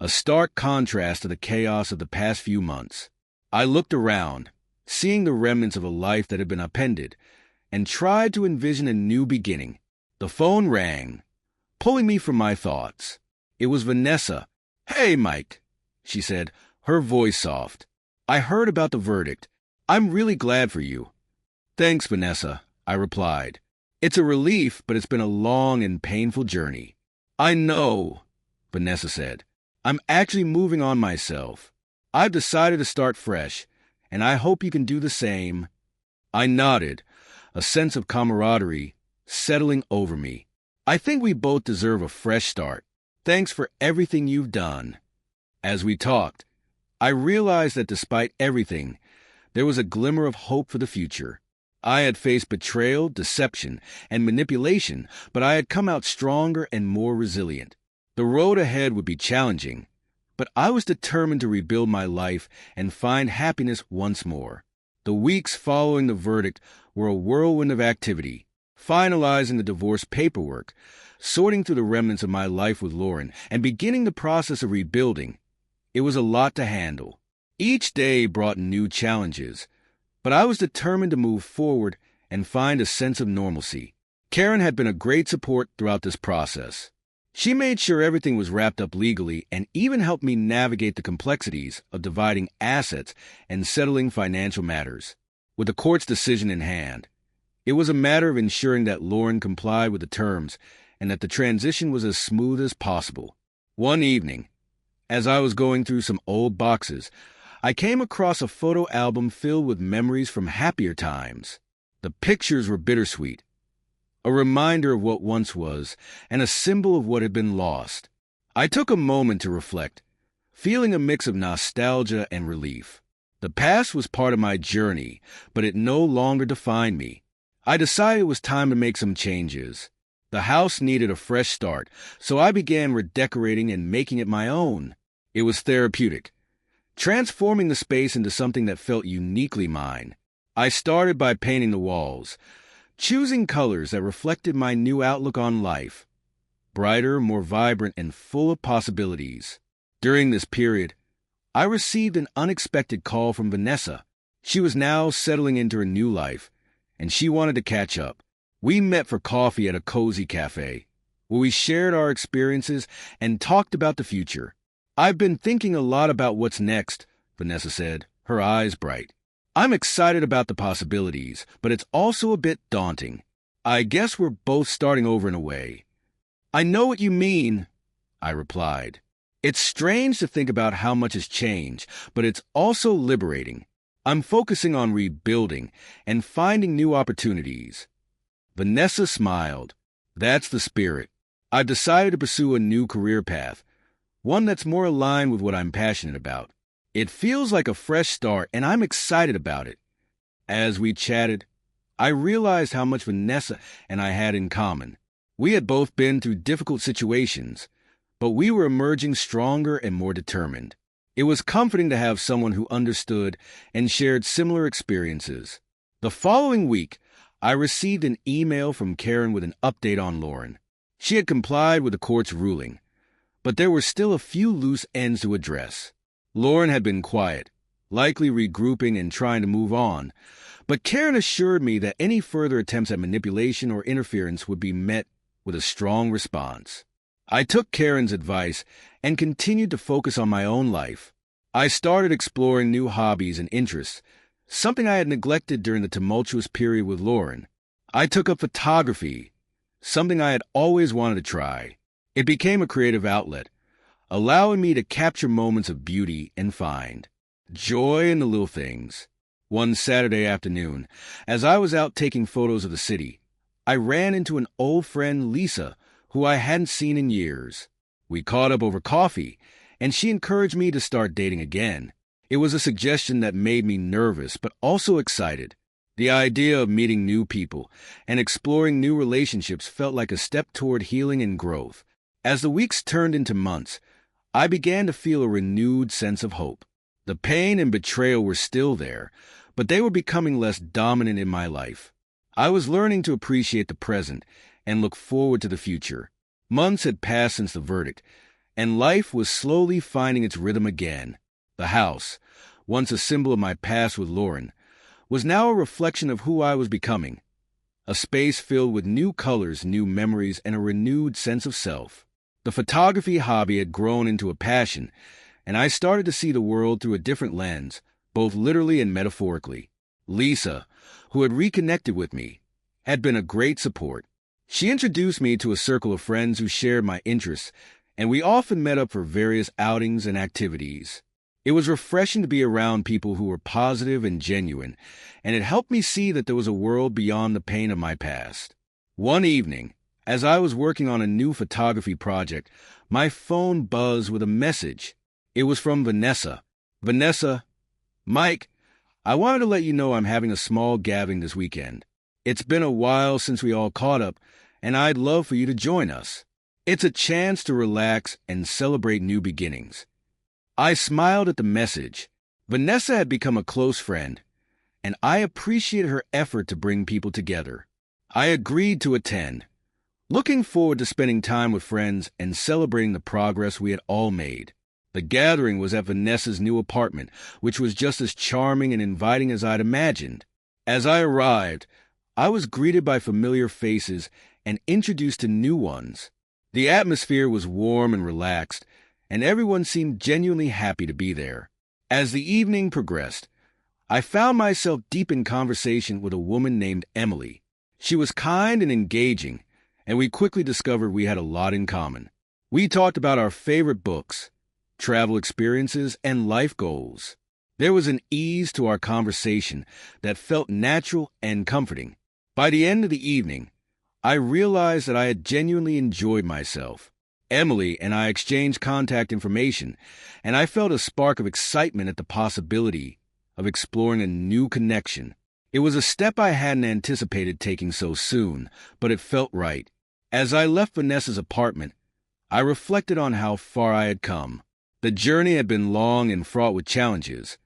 a stark contrast to the chaos of the past few months. I looked around, seeing the remnants of a life that had been upended, and tried to envision a new beginning. The phone rang, pulling me from my thoughts. It was Vanessa. "Hey, Mike," she said, her voice soft. "I heard about the verdict. I'm really glad for you." "Thanks, Vanessa," I replied. "It's a relief, but it's been a long and painful journey." "I know," Vanessa said. "I'm actually moving on myself. I've decided to start fresh, and I hope you can do the same." I nodded, a sense of camaraderie settling over me. "I think we both deserve a fresh start. Thanks for everything you've done." As we talked, I realized that despite everything, there was a glimmer of hope for the future. I had faced betrayal, deception, and manipulation, but I had come out stronger and more resilient. The road ahead would be challenging, but I was determined to rebuild my life and find happiness once more. The weeks following the verdict were a whirlwind of activity, finalizing the divorce paperwork, sorting through the remnants of my life with Lauren, and beginning the process of rebuilding. It was a lot to handle. Each day brought new challenges, but I was determined to move forward and find a sense of normalcy. Karen had been a great support throughout this process. She made sure everything was wrapped up legally and even helped me navigate the complexities of dividing assets and settling financial matters. With the court's decision in hand, it was a matter of ensuring that Lauren complied with the terms and that the transition was as smooth as possible. One evening, as I was going through some old boxes, I came across a photo album filled with memories from happier times. The pictures were bittersweet, a reminder of what once was, and a symbol of what had been lost. I took a moment to reflect, feeling a mix of nostalgia and relief. The past was part of my journey, but it no longer defined me. I decided it was time to make some changes. The house needed a fresh start, so I began redecorating and making it my own. It was therapeutic, transforming the space into something that felt uniquely mine. I started by painting the walls, choosing colors that reflected my new outlook on life, brighter, more vibrant, and full of possibilities. During this period, I received an unexpected call from Vanessa. She was now settling into her new life, and she wanted to catch up. We met for coffee at a cozy cafe, where we shared our experiences and talked about the future. "I've been thinking a lot about what's next," Vanessa said, her eyes bright. "I'm excited about the possibilities, but it's also a bit daunting. I guess we're both starting over in a way." "I know what you mean," I replied. "It's strange to think about how much has changed, but it's also liberating. I'm focusing on rebuilding and finding new opportunities." Vanessa smiled. "That's the spirit. I've decided to pursue a new career path, one that's more aligned with what I'm passionate about. It feels like a fresh start, and I'm excited about it." As we chatted, I realized how much Vanessa and I had in common. We had both been through difficult situations, but we were emerging stronger and more determined. It was comforting to have someone who understood and shared similar experiences. The following week, I received an email from Karen with an update on Lauren. She had complied with the court's ruling, but there were still a few loose ends to address. Lauren had been quiet, likely regrouping and trying to move on, but Karen assured me that any further attempts at manipulation or interference would be met with a strong response. I took Karen's advice and continued to focus on my own life. I started exploring new hobbies and interests, something I had neglected during the tumultuous period with Lauren. I took up photography, something I had always wanted to try. It became a creative outlet, allowing me to capture moments of beauty and find joy in the little things. One Saturday afternoon, as I was out taking photos of the city, I ran into an old friend, Lisa, who I hadn't seen in years. We caught up over coffee, and she encouraged me to start dating again. It was a suggestion that made me nervous, but also excited. The idea of meeting new people and exploring new relationships felt like a step toward healing and growth. As the weeks turned into months, I began to feel a renewed sense of hope. The pain and betrayal were still there, but they were becoming less dominant in my life. I was learning to appreciate the present and look forward to the future. Months had passed since the verdict, and life was slowly finding its rhythm again. The house, once a symbol of my past with Lauren, was now a reflection of who I was becoming. A space filled with new colors, new memories, and a renewed sense of self. The photography hobby had grown into a passion, and I started to see the world through a different lens, both literally and metaphorically. Lisa, who had reconnected with me, had been a great support. She introduced me to a circle of friends who shared my interests, and we often met up for various outings and activities. It was refreshing to be around people who were positive and genuine, and it helped me see that there was a world beyond the pain of my past. One evening, as I was working on a new photography project, my phone buzzed with a message. It was from Vanessa. "Vanessa, Mike, I wanted to let you know I'm having a small gathering this weekend. It's been a while since we all caught up, and I'd love for you to join us. It's a chance to relax and celebrate new beginnings." I smiled at the message. Vanessa had become a close friend, and I appreciated her effort to bring people together. I agreed to attend, looking forward to spending time with friends and celebrating the progress we had all made. The gathering was at Vanessa's new apartment, which was just as charming and inviting as I'd imagined. As I arrived, I was greeted by familiar faces and introduced to new ones. The atmosphere was warm and relaxed, and everyone seemed genuinely happy to be there. As the evening progressed, I found myself deep in conversation with a woman named Emily. She was kind and engaging, and we quickly discovered we had a lot in common. We talked about our favorite books, travel experiences, and life goals. There was an ease to our conversation that felt natural and comforting. By the end of the evening, I realized that I had genuinely enjoyed myself. Emily and I exchanged contact information, and I felt a spark of excitement at the possibility of exploring a new connection. It was a step I hadn't anticipated taking so soon, but it felt right. As I left Vanessa's apartment, I reflected on how far I had come. The journey had been long and fraught with challenges,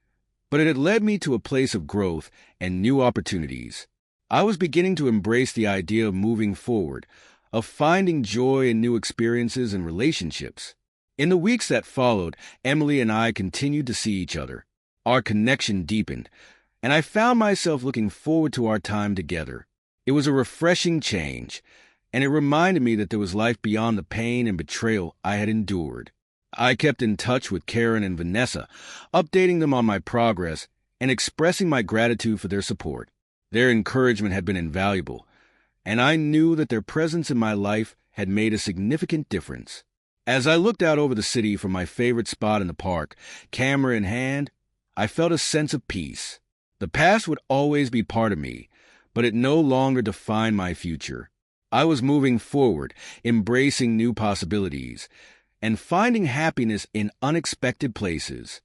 but it had led me to a place of growth and new opportunities. I was beginning to embrace the idea of moving forward, of finding joy in new experiences and relationships. In the weeks that followed, Emily and I continued to see each other. Our connection deepened, and I found myself looking forward to our time together. It was a refreshing change, and it reminded me that there was life beyond the pain and betrayal I had endured. I kept in touch with Karen and Vanessa, updating them on my progress and expressing my gratitude for their support. Their encouragement had been invaluable, and I knew that their presence in my life had made a significant difference. As I looked out over the city from my favorite spot in the park, camera in hand, I felt a sense of peace. The past would always be part of me, but it no longer defined my future. I was moving forward, embracing new possibilities, and finding happiness in unexpected places.